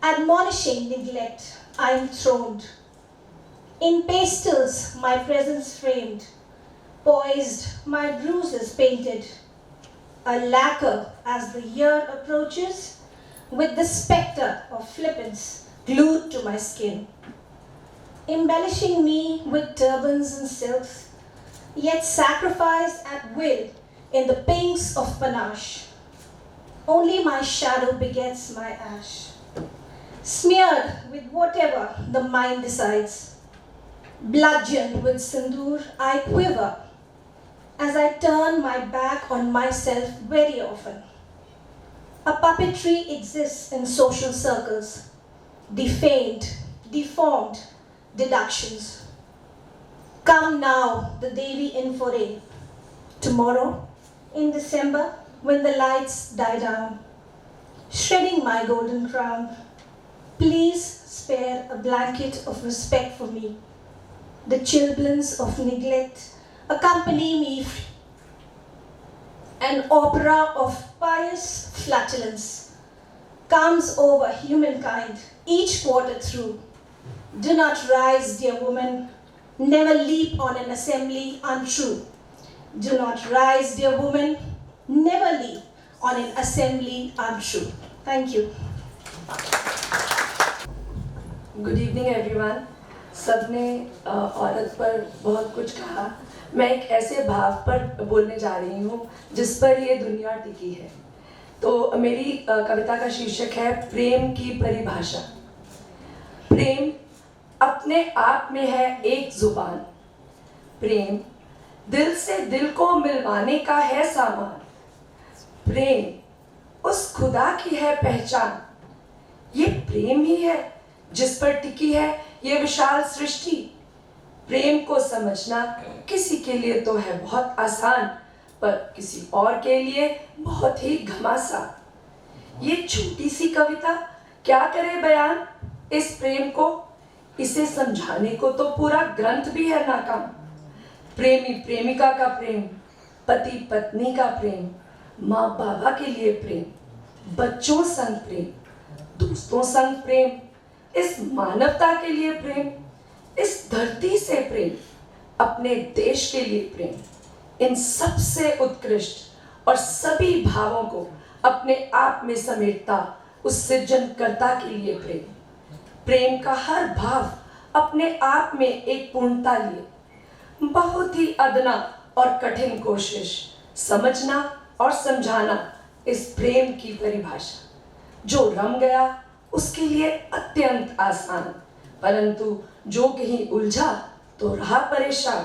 admonishing neglect, I am throned. In pastels my presence framed, poised my bruises painted, a lacquer as the year approaches, with the spectre of flippance glued to my skin, embellishing me with turbans and silks, yet sacrificed at will in the pinks of panache. Only my shadow begets my ash, smeared with whatever the mind decides. Bludgeoned with sindoor, I quiver as I turn my back on myself very often. A puppetry exists in social circles, defamed, deformed deductions. Come now, the Devi in foray. Tomorrow, in December, when the lights die down, shredding my golden crown, please spare a blanket of respect for me. The chilblains of neglect accompany me. An opera of pious flatulence comes over humankind each quarter through. Do not rise, dear woman, Never leap on an assembly untrue. Do not rise, dear woman. Never leap on an assembly untrue. Thank you. Good evening everyone. सबने औरत पर बहुत कुछ कहा। मैं एक ऐसे भाव पर बोलने जा रही हूँ जिस पर ये दुनिया टिकी है। तो मेरी कविता का शीर्षक है प्रेम की परिभाषा। प्रेम अपने आप में है एक जुबान। प्रेम दिल से दिल को मिलवाने का है सामान। प्रेम उस खुदा की है पहचान। ये प्रेम ही है जिस पर टिकी है ये विशाल सृष्टि। प्रेम को समझना किसी के लिए तो है बहुत आसान, पर किसी और के लिए बहुत ही घमासान। ये छोटी सी कविता क्या करे बयान इस प्रेम को, इसे समझाने को तो पूरा ग्रंथ भी है नाकाम। प्रेमी प्रेमिका का प्रेम, पति पत्नी का प्रेम, माँ बाबा के लिए प्रेम, बच्चों संग प्रेम, दोस्तों संग प्रेम, इस मानवता के लिए प्रेम, इस धरती से प्रेम, अपने देश के लिए प्रेम, इन सबसे उत्कृष्ट और सभी भावों को अपने आप में समेटता उस सृजनकर्ता के लिए प्रेम। प्रेम का हर भाव अपने आप में एक पूर्णता लिए। बहुत ही अदना और कठिन कोशिश समझना और समझाना इस प्रेम की परिभाषा। जो रम गया उसके लिए अत्यंत आसान, परंतु जो कहीं उलझा तो रहा परेशान।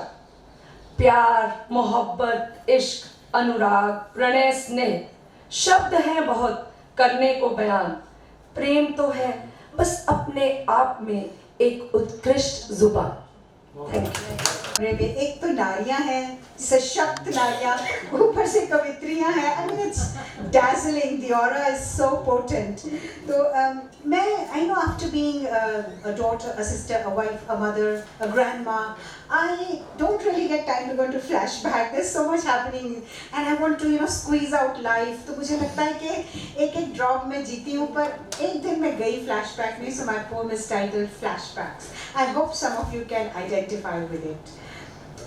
प्यार, मोहब्बत, इश्क, अनुराग, प्रणय, स्नेह शब्द हैं बहुत करने को बयान। प्रेम तो है बस अपने आप में एक उत्कृष्ट जुबान। Thank you. एक तो नारियां हैं, सशक्त नारियां, ऊपर से कवित्रियां हैं। I mean it's dazzling. The aura is so potent. तो मैं I know after being a daughter, a sister, a wife, a mother, a grandma, I don't really get time to go into flashback. There's so much happening and I want to squeeze out life. तो मुझे लगता है कि एक drop में जीती हूँ, पर एक दिन मैं गई flashback में. So my poem is titled Flashbacks. I hope some of you can identify with it.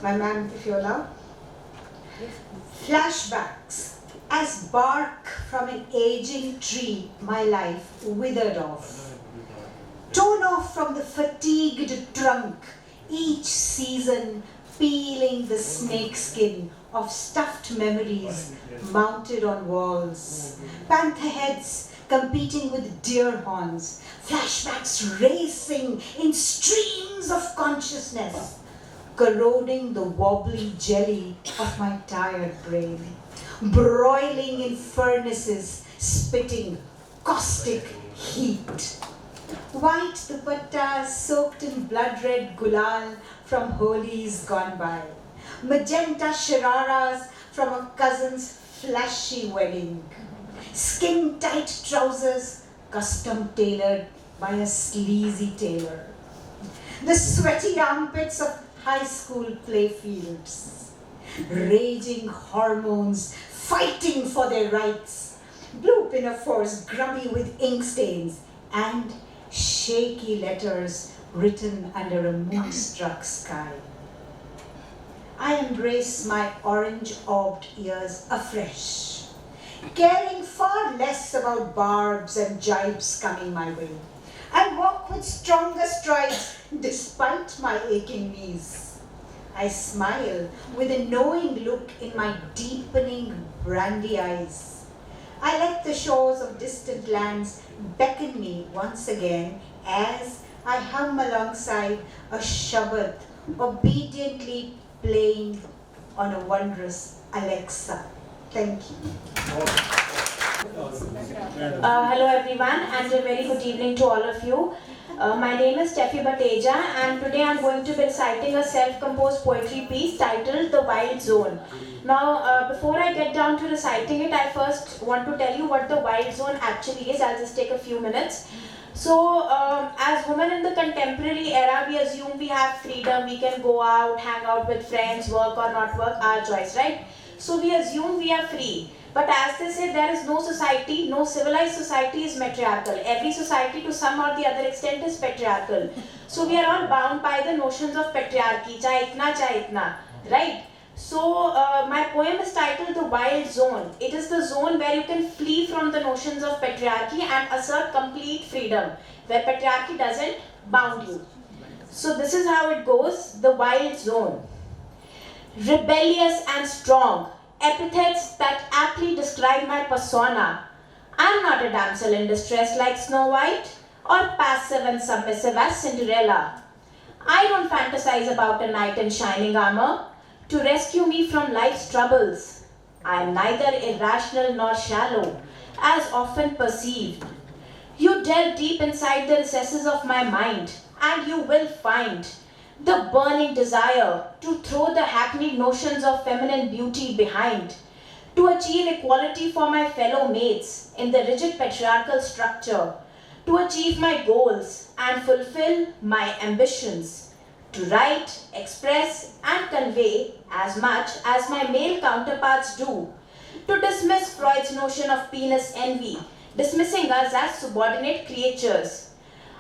My ma'am, if you allow. Flashbacks. As bark from an aging tree, my life withered off. Torn off from the fatigued trunk, each season peeling the snakeskin of stuffed memories mounted on walls. Panther heads competing with deer horns. Flashbacks racing in streams of consciousness, corroding the wobbly jelly of my tired brain, broiling in furnaces, spitting caustic heat. White dupattas soaked in blood-red gulal from holies gone by, magenta shararas from a cousin's flashy wedding, skin-tight trousers custom tailored by a sleazy tailor, the sweaty armpits of high school playfields, raging hormones fighting for their rights, blue pinafores grubby with ink stains, and shaky letters written under a moonstruck sky. I embrace my orange-orbed ears afresh, caring far less about barbs and jibes coming my way. I walk with stronger strides despite my aching knees. I smile with a knowing look in my deepening brandy eyes. I let the shores of distant lands beckon me once again as I hum alongside a Shabbat, obediently playing on a wondrous Alexa. Thank you. Hello everyone and a very good evening to all of you. My name is Steffi Bateja and today I am going to be reciting a self-composed poetry piece titled The Wild Zone. Now before I get down to reciting it, I first want to tell you what the wild zone actually is. I'll just take a few minutes. So as women in the contemporary era, we assume we have freedom, we can go out, hang out with friends, work or not work, our choice, right? So we assume we are free. But as they say, there is no society, no civilized society is matriarchal. Every society to some or the other extent is patriarchal. So we are all bound by the notions of patriarchy, chahe itna, right? So my poem is titled The Wild Zone. It is the zone where you can flee from the notions of patriarchy and assert complete freedom, where patriarchy doesn't bound you. So this is how it goes, the wild zone. Rebellious and strong, epithets that aptly describe my persona. I'm not a damsel in distress like Snow White, or passive and submissive as Cinderella. I don't fantasize about a knight in shining armor to rescue me from life's troubles. I am neither irrational nor shallow, as often perceived. You delve deep inside the recesses of my mind, and you will find the burning desire to throw the hackneyed notions of feminine beauty behind, to achieve equality for my fellow mates in the rigid patriarchal structure, to achieve my goals and fulfill my ambitions, to write, express, and convey as much as my male counterparts do, to dismiss Freud's notion of penis envy, dismissing us as subordinate creatures.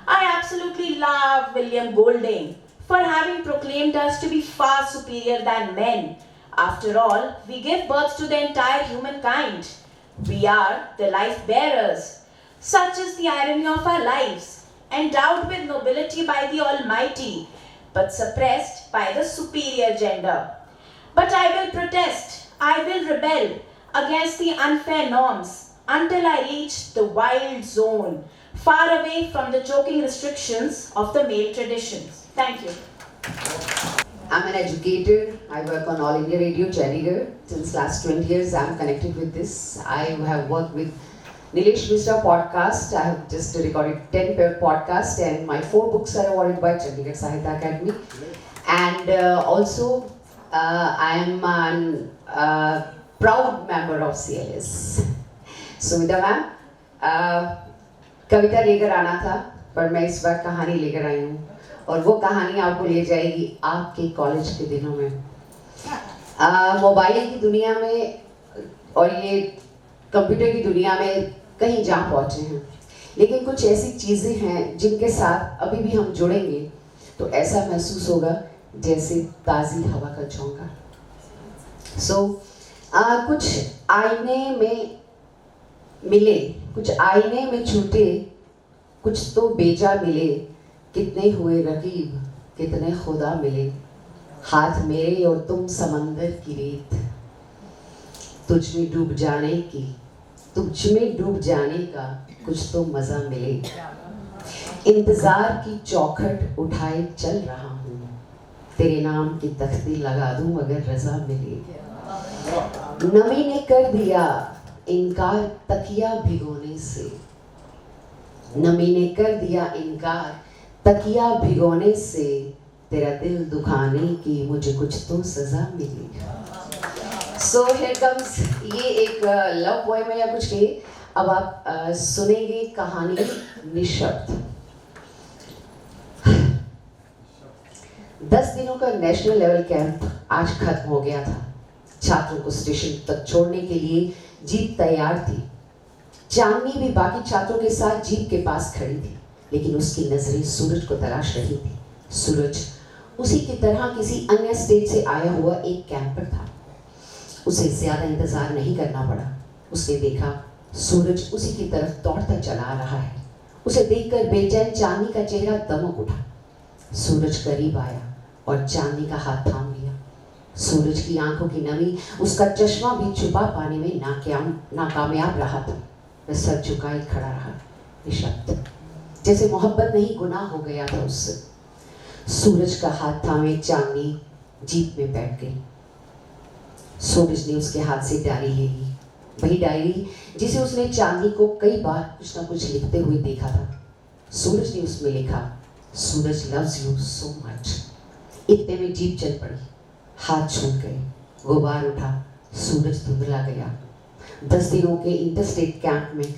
I absolutely love William Golding for having proclaimed us to be far superior than men. After all, we give birth to the entire humankind. We are the life bearers. Such is the irony of our lives, endowed with nobility by the Almighty, but suppressed by the superior gender. But I will protest, I will rebel against the unfair norms until I reach the wild zone, far away from the choking restrictions of the male traditions. Thank you. I'm an educator. I work on All India Radio, Chandigarh. Since last 20 years, I'm connected with this. I have worked with Nilesh Mishra podcast. I have just recorded 10 podcasts, and my 4 books are awarded by Chandigarh Sahitya Academy. And also, I am a proud member of CLS. Sumita ma'am, कविता लेकर आना था, पर मैं इस बार कहानी लेकर आई हूँ, और वो कहानी आपको ले जाएगी आपके कॉलेज के दिनों में। मोबाइल की दुनिया में और ये कंप्यूटर की दुनिया में कहीं जा पहुँचे हैं, लेकिन कुछ ऐसी चीज़ें हैं जिनके साथ अभी भी हम जुड़ेंगे तो ऐसा महसूस होगा जैसे ताज़ी हवा का झोंका। कुछ आईने में मिले, कुछ आईने में छूटे, कुछ तो बेजा मिले, कितने हुए रकीब, कितने खुदा मिले, हाथ मेरे और तुम समंदर की रेत, तुझ में डूब जाने की, तुझ में डूब जाने का कुछ तो मजा मिले, इंतजार की चौखट उठाए चल रहा हूँ, तेरे नाम की तख्ती लगा दूँ अगर रजा मिले। नमी ने कर दिया इनकार तकिया भिगोने से, नमी ने कर दिया इनकार तकिया भिगोने से, तेरा दिल दुखाने की मुझे कुछ तो सजा मिली। So here comes, ये एक लव पोएम है या कुछ के, अब आप सुनेंगे कहानी निशब्द। 10 दिनों का नेशनल लेवल कैंप आज खत्म हो गया था। छात्रों को स्टेशन तक छोड़ने के लिए जीप तैयार थी। चांदनी भी बाकी छात्रों के साथ जीप के पास खड़ी थी, लेकिन उसकी नजरें सूरज को तलाश रही थी। सूरज उसी की तरह किसी अन्य स्टेट से आया हुआ एक कैंपर था। उसे ज्यादा इंतजार नहीं करना पड़ा। उसने देखा सूरज उसी की तरफ दौड़ता चला आ रहा है। उसे देखकर बेचैन चांदनी का चेहरा दमक उठा। सूरज करीब आया और चांदनी का हाथ थाम लिया। सूरज की आंखों की नमी उसका चश्मा भी छुपा पाने में नाकामयाब रहा था। वह सर झुकाए खड़ा रहा, निशब्द, जैसे मोहब्बत नहीं गुनाह हो गया था उससे। सूरज का हाथ थामे चांदनी जीप में बैठ गई। सूरज ने उसके हाथ से डायरी ले ली, वही डायरी जिसे उसने चांदनी को कई बार कुछ ना कुछ लिखते हुए देखा था। सूरज ने उसमें लिखा, सूरज लव्स यू सो मच। इतने में जीप चल पड़ी, हाथ छूट गए, गुबार उठा, सूरज धुंधला गया। 10 दिनों के इंटरस्टेट कैंप में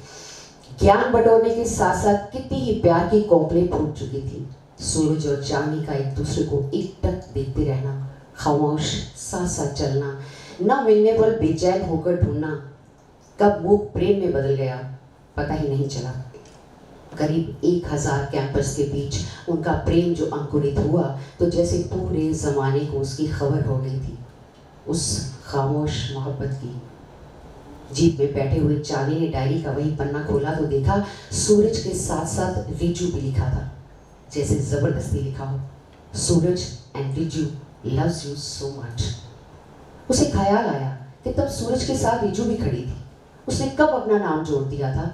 ज्ञान बटोरने के साथ साथ कितनी ही प्यार की कोंपलें फूट चुकी थी। सूरज और चांदनी का एक दूसरे को एकटक देखते रहना, खामोश साथ साथ चलना, न मिलने पर बेचैन होकर ढूंढना, कब मूक प्रेम में बदल गया पता ही नहीं चला। करीब 1000 कैंपस के बीच उनका प्रेम जो अंकुरित हुआ तो जैसे पूरे ज़माने को उसकी खबर हो गई थी, उस खामोश मोहब्बत की। जीप में बैठे हुए चार्ली ने डायरी का वही पन्ना खोला तो देखा सूरज के साथ साथ रिजू भी लिखा था, जैसे ज़बरदस्ती लिखा हो, Suraj and Riju loves you so much. उसे ख्याल आया कि तब सूरज के साथ रिजू भी खड़ी थी। उसने कब अपना नाम जोड़ दिया था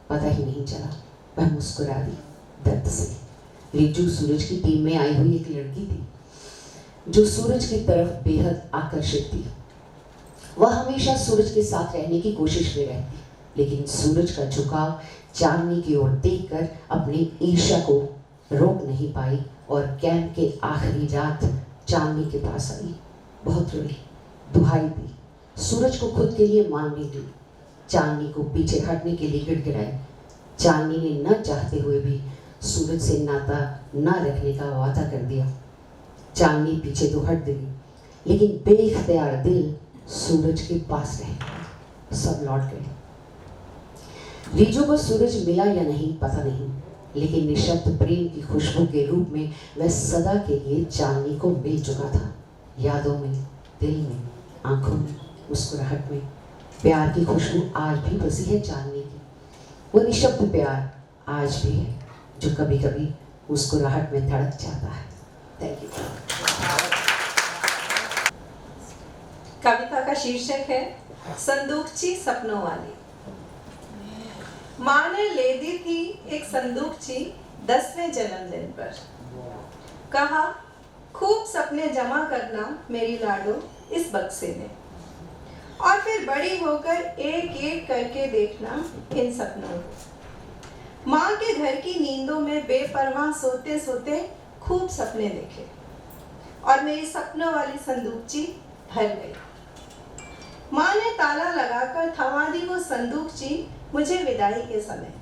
पता ही नहीं चला। वह मुस्कुरा दी दर्द से। रिजू सूरज की टीम में आई हुई एक लड़की थी जो सूरज की तरफ बेहद आकर्षित थी। वह हमेशा सूरज के साथ रहने की कोशिश में रहती, लेकिन सूरज का झुकाव चांदनी की ओर देखकर अपनी ईर्ष्या को रोक नहीं पाई और कैंप के आखिरी रात चांदनी के पास आई। बहुत रोई, दुहाई दी, सूरज को खुद के लिए मांगने दी, चांदनी को पीछे हटने के लिए गिड़गिड़ाई। चांदनी ने न चाहते हुए भी सूरज से नाता न रखने का वादा कर दिया। चांदनी पीछे तो हट गई, लेकिन बेख्तियार दिल सूरज के पास रहे। सब लौट गए। रिजू को सूरज मिला या नहीं पता नहीं, लेकिन निशब्द प्रेम की खुशबू के रूप में वह सदा के लिए चांदनी को मिल चुका था। यादों में, दिल में, आंखों में, मुस्कुराहट में प्यार की खुशबू आज भी बसी है चांदनी की। वो निशब्द प्यार आज भी है जो कभी कभी मुस्कुराहट में धड़क जाता है। Thank you. कविता का शीर्षक है संदूकची सपनों वाली। माँ ने ले दी थी एक संदूकची 10वें जन्मदिन पर। कहा खूब सपने जमा करना मेरी लाडो इस बक्से में, और फिर बड़ी होकर एक एक करके देखना इन सपनों को। माँ के घर की नींदों में बेपरवाह सोते सोते खूब सपने देखे और मेरी सपनों वाली संदूकची भर गई। माँ ने ताला लगाकर थमा दी वो संदूकची मुझे विदाई के समय।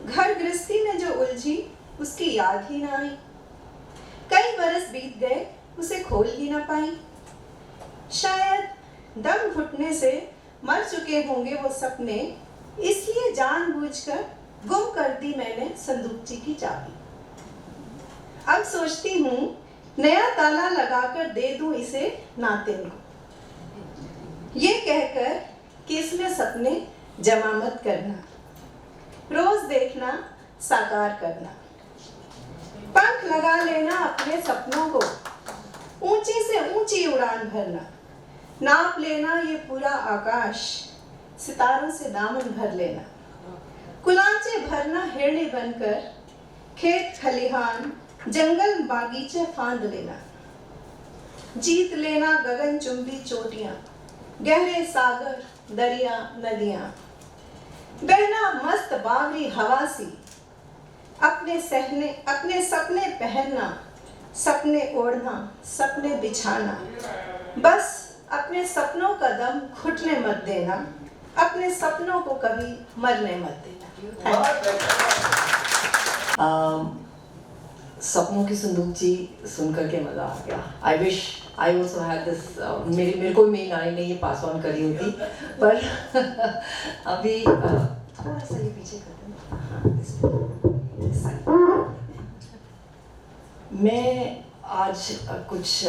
घर गृहस्थी में जो उलझी उसकी याद ही ना आई। कई बरस बीत गए उसे खोल ही ना पाई। शायद दम घुटने से मर चुके होंगे वो सपने, इसलिए जानबूझकर गुम कर दी मैंने संदूकची की चाबी। अब सोचती हूँ नया ताला लगाकर दे दूं इसे नातिन को, ये कहकर कि इसमें सपने जमा मत करना, रोज देखना साकार करना। पंख लगा लेना अपने सपनों को, ऊंची से ऊंची उड़ान भरना। नाप लेना ये पूरा आकाश, सितारों से दामन भर लेना। कुलांचे भरना हिरणी बनकर, खेत खलिहान जंगल बागीचे फांद लेना। जीत लेना गगन चुंबी चोटियां, गहरे सागर दरिया नदियां। बहना मस्त बावरी हवा सी, अपने सपने पहनना, सपने ओढ़ना, सपने बिछाना। बस अपने सपनों का दम घुटने मत देना, अपने सपनों को कभी मरने मत देना। सपनों की संदूकची सुन करके मज़ा आ गया। I wish I also had this. मेरे को मेरी नानी ने ये पास ऑन करी होती, पर अभी थोड़ा सा ये पीछे कर दें। मैं आज कुछ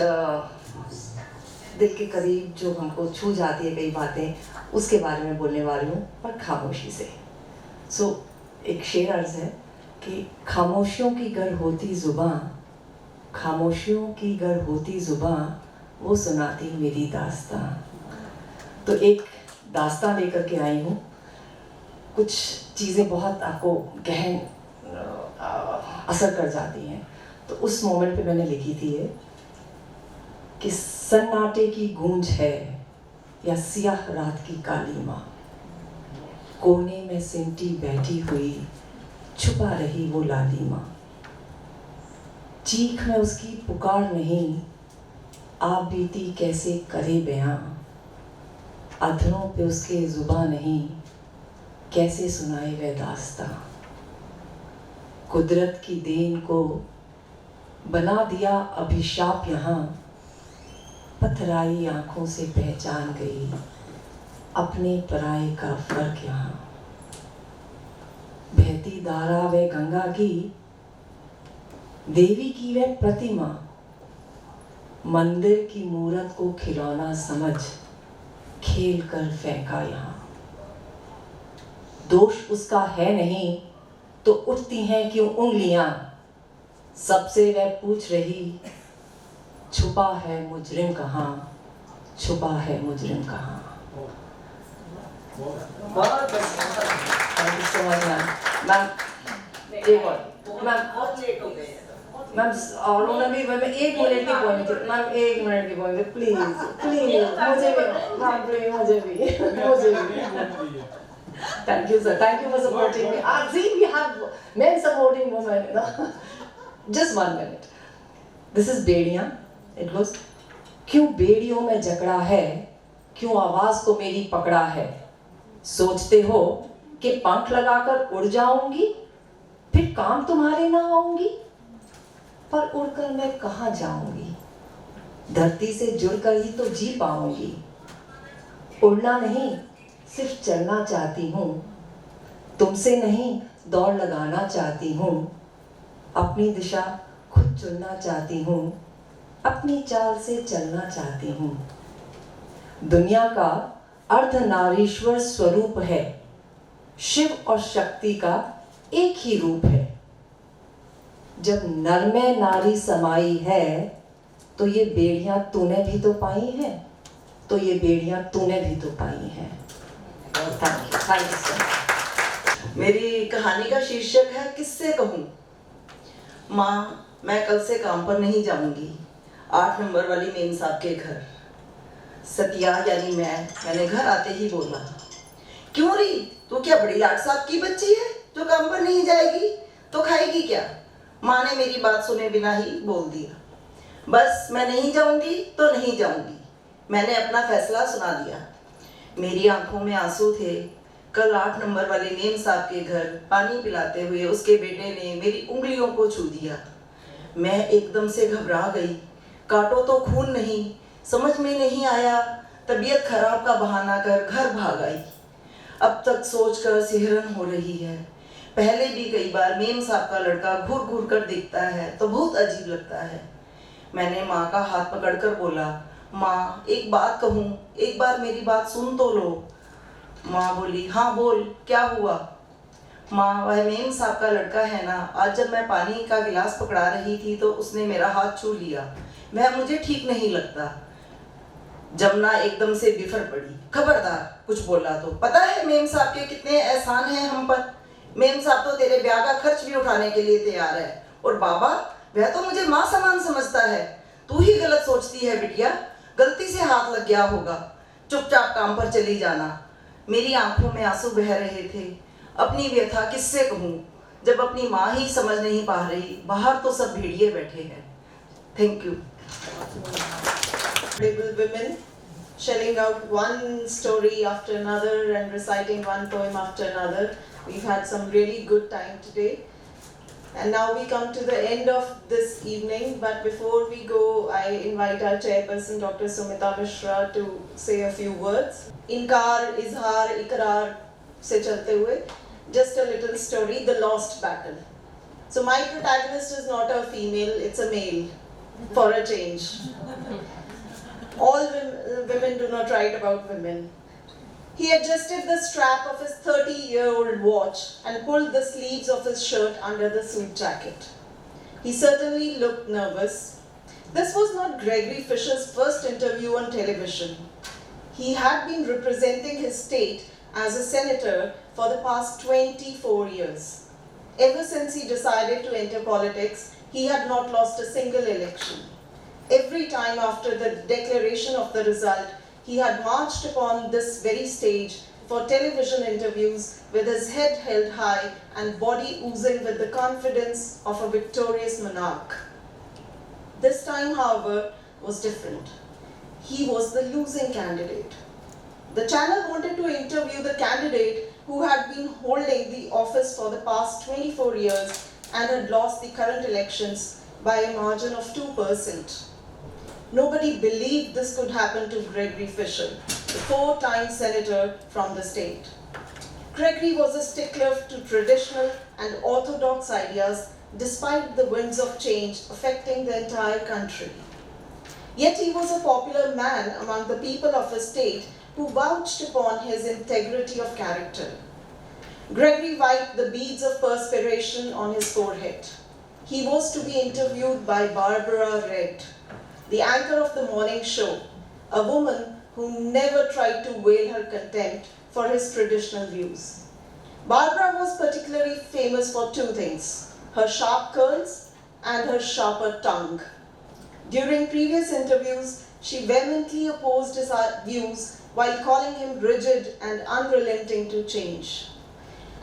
दिल के करीब जो हमको छू जाती है कई बातें, उसके बारे में बोलने वाली हूँ, पर खामोशी से। एक शेर अर्ज है कि खामोशियों की गर होती ज़ुबां, खामोशियों की गर होती ज़ुबां, वो सुनाती मेरी दास्तां। तो एक दास्तां लेकर के आई हूँ। कुछ चीज़ें बहुत आपको गहन असर कर जाती हैं, तो उस मोमेंट पे मैंने लिखी थी ये कि सन्नाटे की गूंज है या सियाह रात की काली माँ, कोने में सिमटी बैठी हुई छुपा रही वो लाली माँ। चीख में उसकी पुकार नहीं, आप बीती कैसे करे बयां, अधरों पे उसके जुबां नहीं, कैसे सुनाए वह दास्तां। कुदरत की देन को बना दिया अभिशाप यहाँ, पथराई आंखों से पहचान गई अपने पराये का फर्क यहाँ। बहती धारा व गंगा की, देवी की वह प्रतिमा, मंदिर की मूरत को खिलौना समझ खेल कर फेंका यहाँ। दोष उसका है नहीं तो उठती हैं क्यों उंगलियां, सबसे वह पूछ रही छुपा है मुजरिम कहाँ, छुपा है मुजरिम कहाँ। Thank you so much ma'am. Ma'am एक और मैम और उन्होंने भी मैम 1 मिनट की पॉइंट थी मैम, 1 मिनट की पॉइंट प्लीज प्लीज मुझे भी, हाँ प्लीज मुझे भी Thank you, sir. Thank you for supporting me. See, we have men supporting women. You know? Just 1 minute. This is बेड़ियाँ. It goes. क्यों बेड़ियों में जकड़ा है, क्यों आवाज को मेरी पकड़ा है। सोचते हो कि पंख लगाकर उड़ जाऊंगी, फिर काम तुम्हारे ना आऊंगी, पर उड़कर मैं कहाँ जाऊंगी। धरती से जुड़कर ही तो जी पाऊंगी। उड़ना नहीं, सिर्फ चलना चाहती हूँ, तुमसे नहीं दौड़ लगाना चाहती हूँ। अपनी दिशा खुद चुनना चाहती हूँ, अपनी चाल से चलना चाहती हूँ। दुनिया का अर्धनारीश्वर स्वरूप है, शिव और शक्ति का एक ही रूप है। जब नर में नारी समाई है, तो ये बेड़ियाँ तूने भी तो पाई हैं, तो ये बेड़ियाँ तूने भी तो पाई हैं। Thank you sir. मेरी कहानी का शीर्षक है किससे कहूँ। माँ, मैं कल से काम पर नहीं जाऊंगी, 8 नंबर वाली मेम साहब के घर। सतिया यानी मैंने घर आते ही बोला, क्यों री, तू क्या बड़ी लाट साहब की बच्ची है जो काम पर नहीं जाएगी, तो खाएगी क्या। माँ ने मेरी बात सुने बिना ही बोल दिया, बस मैं नहीं जाऊंगी तो नहीं जाऊंगी। मैंने अपना फैसला सुना दिया। मेरी आंखों में आंसू थे। कल 8 नंबर वाले मेम साहब के घर पानी पिलाते हुए उसके बेटे ने मेरी उंगलियों को छू दिया। मैं एकदम से घबरा गई। काटो तो खून नहीं, समझ में नहीं आया। तबीयत खराब का बहाना कर घर भाग आई। अब तक सोचकर सिहरन हो रही है। पहले भी कई बार मेम साहब का लड़का घूर घूर कर दिखता है तो बहुत अजीब लगता है। मैंने माँ का हाथ पकड़कर बोला, माँ एक बात कहूँ, एक बार मेरी बात सुन तो लो। माँ बोली, हाँ बोल, क्या हुआ। माँ, वह मेम साहब का लड़का है ना, आज जब मैं पानी का गिलास पकड़ा रही थी तो उसने मेरा हाथ छू लिया। वह मुझे ठीक नहीं लगता। जमुना एकदम से बिफर पड़ी, खबरदार कुछ बोला तो। पता है मेम साहब के कितने एहसान हैं हम पर। मेम साहब तो तेरे ब्याह का खर्च भी उठाने के लिए तैयार है। और बाबा, वह तो मुझे माँ समान समझता है। तू ही गलत सोचती है बिटिया, गलती से हाथ लग गया होगा। चुपचाप काम पर चली जाना। मेरी आंखों में आंसू बह रहे थे। अपनी व्यथा किससे कहूँ जब अपनी माँ ही समझ नहीं पा रही। बाहर तो सब भेड़िए बैठे हैं। Thank you. Women shelling out one story after another and reciting one poem after another. We've had some really good time today. And now we come to the end of this evening, but before we go, I invite our chairperson, Dr. Sumita Mishra, to say a few words. Inkar, Izhar, Ikrar se chalte hue, just a little story, The Lost Battle. So my protagonist is not a female, it's a male, for a change. All women do not write about women. He adjusted the strap of his 30-year-old watch and pulled the sleeves of his shirt under the suit jacket. He certainly looked nervous. This was not Gregory Fisher's first interview on television. He had been representing his state as a senator for the past 24 years. Ever since he decided to enter politics, he had not lost a single election. Every time after the declaration of the result, he had marched upon this very stage for television interviews with his head held high and body oozing with the confidence of a victorious monarch. This time, however, was different. He was the losing candidate. The channel wanted to interview the candidate who had been holding the office for the past 24 years and had lost the current elections by a margin of 2%. Nobody believed this could happen to Gregory Fisher, the 4-time senator from the state. Gregory was a stickler to traditional and orthodox ideas despite the winds of change affecting the entire country. Yet he was a popular man among the people of his state who vouched upon his integrity of character. Gregory wiped the beads of perspiration on his forehead. He was to be interviewed by Barbara Redd, the anchor of the morning show, a woman who never tried to veil her contempt for his traditional views. Barbara was particularly famous for two things: her sharp curls and her sharper tongue. During previous interviews, she vehemently opposed his views while calling him rigid and unrelenting to change.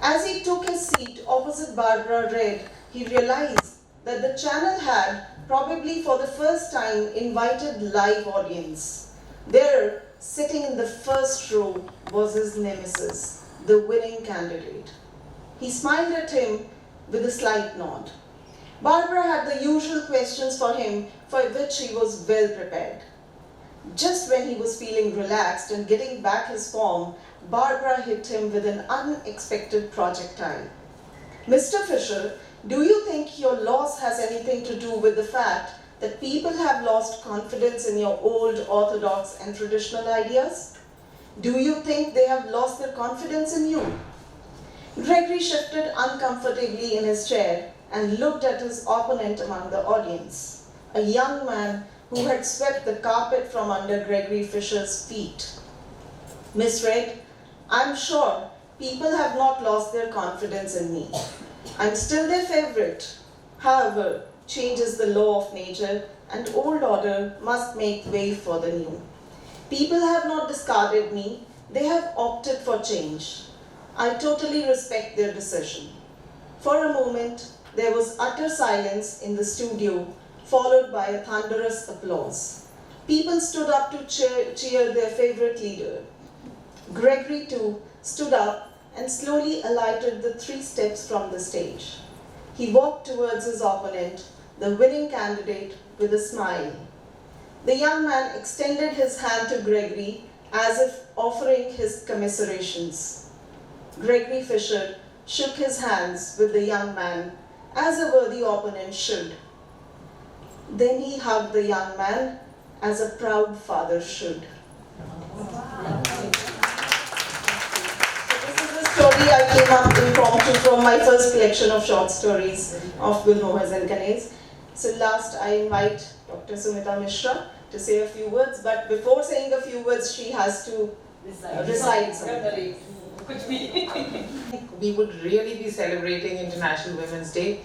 As he took his seat opposite Barbara Redd, he realized that the channel had, probably for the first time, invited live audience. There, sitting in the first row, was his nemesis, the winning candidate. He smiled at him with a slight nod. Barbara had the usual questions for him, for which he was well prepared. Just when he was feeling relaxed and getting back his form, Barbara hit him with an unexpected projectile. Mr. Fisher, do you think your loss has anything to do with the fact that people have lost confidence in your old orthodox and traditional ideas? Do you think they have lost their confidence in you? Gregory shifted uncomfortably in his chair and looked at his opponent among the audience, a young man who had swept the carpet from under Gregory Fisher's feet. Miss Redd, I'm sure people have not lost their confidence in me. I'm still their favorite. However, change is the law of nature, and old order must make way for the new. People have not discarded me, they have opted for change. I totally respect their decision. For a moment, there was utter silence in the studio, followed by a thunderous applause. People stood up to cheer their favorite leader. Gregory, too, stood up and slowly alighted the 3 steps from the stage. He walked towards his opponent, the winning candidate, with a smile. The young man extended his hand to Gregory as if offering his commiserations. Gregory Fisher shook his hands with the young man as a worthy opponent should. Then he hugged the young man as a proud father should. Story I came up impromptu from my first collection of short stories of Gulmohars and Kanez. So last I invite Dr. Sumita Mishra to say a few words, but before saying a few words she has to recite something. We would really be celebrating International Women's Day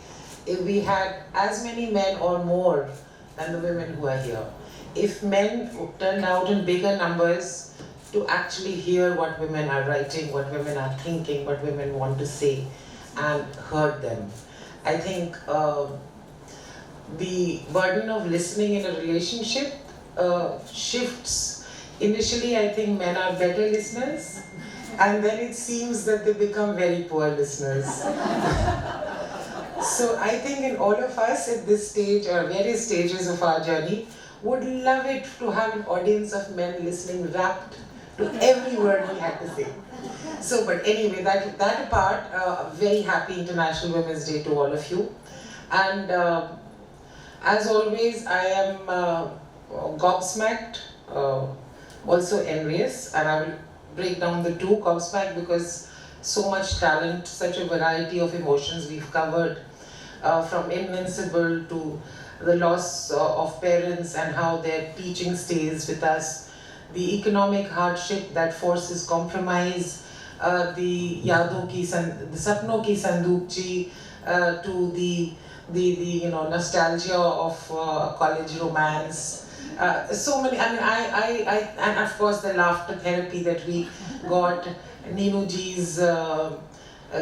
if we had as many men or more than the women who are here. If men turned out in bigger numbers to actually hear what women are writing, what women are thinking, what women want to say, and heard them. I think the burden of listening in a relationship shifts. Initially, I think men are better listeners, and then it seems that they become very poor listeners. So I think in all of us at this stage, or various stages of our journey, would love it to have an audience of men listening rapt to every word we had to say. So, but anyway, that apart, a very happy International Women's Day to all of you. And as always, I am gobsmacked, also envious, and I will break down the two. Gobsmacked because so much talent, such a variety of emotions we've covered, from Invincible to the loss of parents and how their teaching stays with us, the economic hardship that forces compromise, the Yadon ki the Sapnon ki Sandookchi, to the nostalgia of college romance. So many, I mean, and of course the laughter therapy that we got, Neenu ji's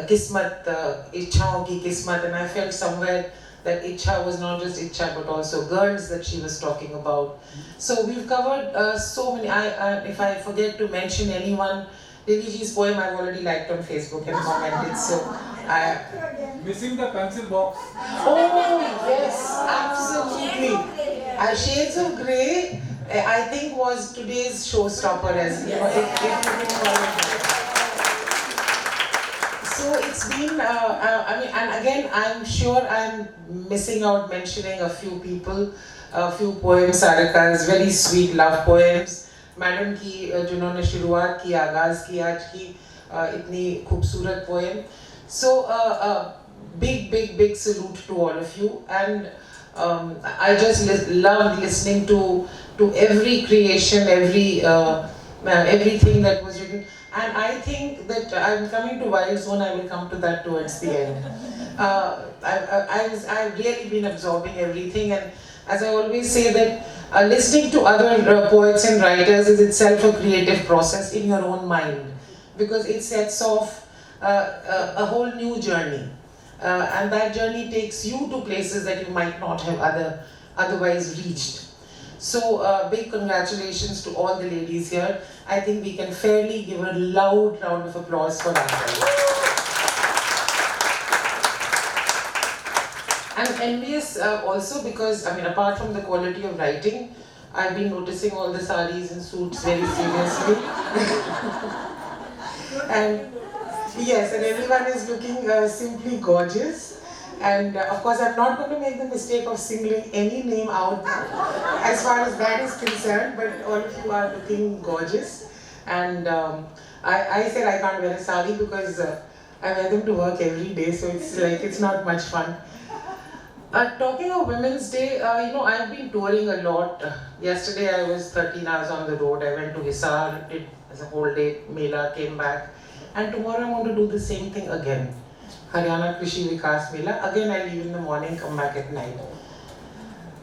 Kismat, Ichhaon ki Kismat, and I felt somewhere that Ichha was not just Ichha but also girls that she was talking about. So we've covered so many. If I forget to mention anyone, Deviji's poem I've already liked on Facebook and commented. So missing the pencil box. Oh yes, absolutely. Shades of Grey, I think, was today's showstopper, as you know, if you can call it that. So it's been, I mean, and again, I'm sure I'm missing out mentioning a few people, a few poems, Sarika's very sweet love poems. Madam की जिन्होंने शुरुआत की, आगाज़ की आज की इतनी खूबसूरत poem. So big salute to all of you, and I just loved listening to every creation, everything that was written. And I think that I'm coming to Wild Zone, I will come to that towards the end. I've really been absorbing everything, and as I always say that listening to other poets and writers is itself a creative process in your own mind, because it sets off a whole new journey. And that journey takes you to places that you might not have otherwise reached. So big congratulations to all the ladies here. I think we can fairly give a loud round of applause for that. I'm envious also because, I mean, apart from the quality of writing, I've been noticing all the saris and suits very seriously. And yes, and everyone is looking simply gorgeous. And of course, I'm not going to make the mistake of singling any name out as far as that is concerned, but all of you are looking gorgeous. And I said I can't wear a sari because I wear them to work every day, so it's like, it's not much fun. Talking of Women's Day, you know, I've been touring a lot. Yesterday I was 13 hours on the road. I went to Hisar, did a whole day Mela, came back. And tomorrow I want to do the same thing again. Haryana Krishi Vikas Mela. Again I leave in the morning, come back at night.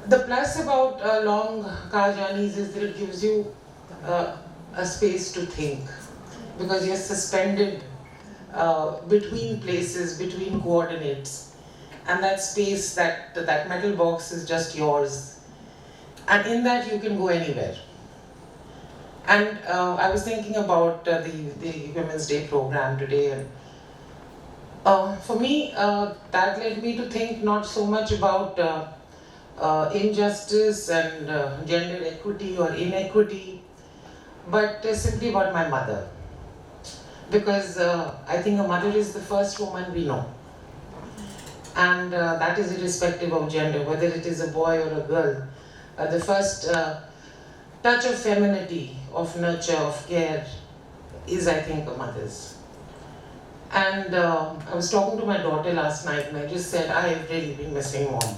The plus about long car journeys is that it gives you a space to think. Because you're suspended between places, between coordinates. And that space, that metal box is just yours. And in that you can go anywhere. And I was thinking about the Women's Day program today, and for me, that led me to think not so much about injustice and gender equity or inequity, but simply about my mother. Because I think a mother is the first woman we know. And that is irrespective of gender, whether it is a boy or a girl. The first touch of femininity, of nurture, of care is, I think, a mother's. And I was talking to my daughter last night and I just said, I have really been missing Mom.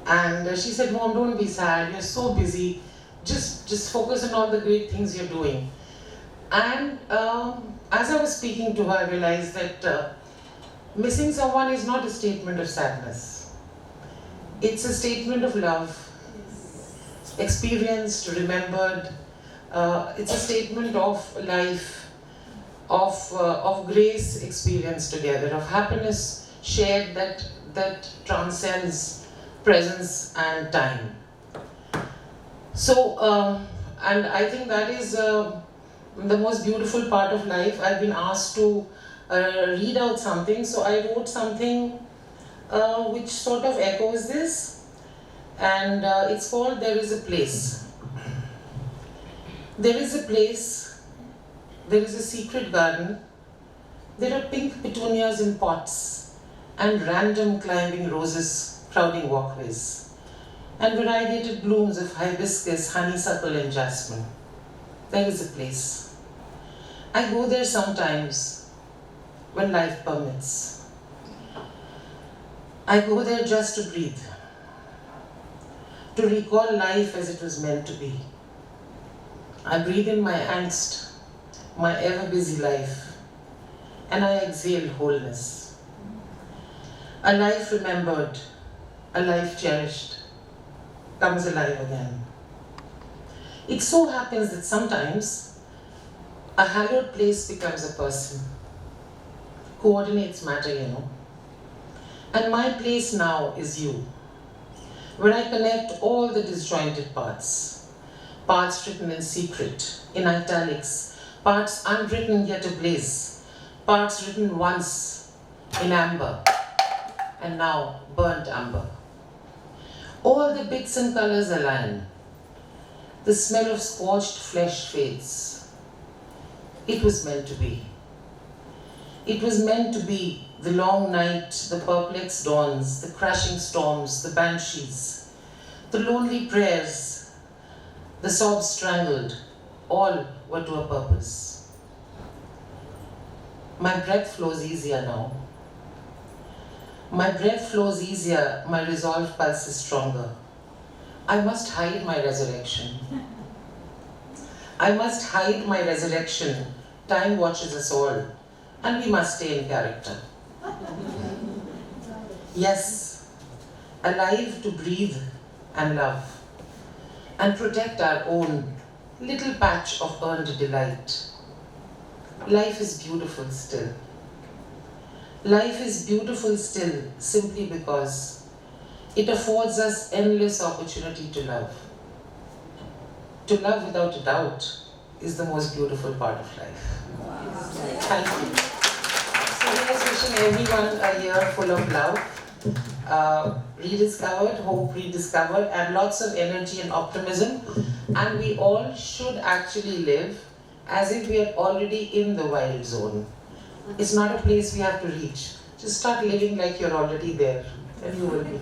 And she said, Mom, don't be sad, you're so busy. Just focus on all the great things you're doing. And as I was speaking to her, I realized that missing someone is not a statement of sadness. It's a statement of love, experienced, remembered. It's a statement of life, of grace experienced together, of happiness shared that transcends presence and time. So, and I think that is the most beautiful part of life. I've been asked to read out something, so I wrote something which sort of echoes this, and it's called There Is a Place. There is a place, there is a secret garden, there are pink petunias in pots, and random climbing roses crowding walkways, and variegated blooms of hibiscus, honeysuckle and jasmine. There is a place. I go there sometimes, when life permits. I go there just to breathe, to recall life as it was meant to be. I breathe in my angst, my ever-busy life, and I exhale wholeness. A life remembered, a life cherished, comes alive again. It so happens that sometimes a hallowed place becomes a person. Coordinates matter, you know. And my place now is you, where I connect all the disjointed parts. Parts written in secret, in italics, parts unwritten yet ablaze, parts written once in amber, and now burnt amber. All the bits and colors align. The smell of scorched flesh fades. It was meant to be. It was meant to be the long night, the perplexed dawns, the crashing storms, the banshees, the lonely prayers, the sobs strangled, all were to a purpose. My breath flows easier now. My breath flows easier, my resolve pulse is stronger. I must hide my resurrection. I must hide my resurrection. Time watches us all, and we must stay in character. Yes, alive to breathe and love, and protect our own little patch of earned delight. Life is beautiful still. Life is beautiful still simply because it affords us endless opportunity to love. To love without a doubt is the most beautiful part of life. Thank you. So here's wishing everyone a year full of love, rediscovered, hope rediscovered, and lots of energy and optimism. And we all should actually live as if we are already in the wild zone. It's not a place we have to reach. Just start living like you're already there, and you will be.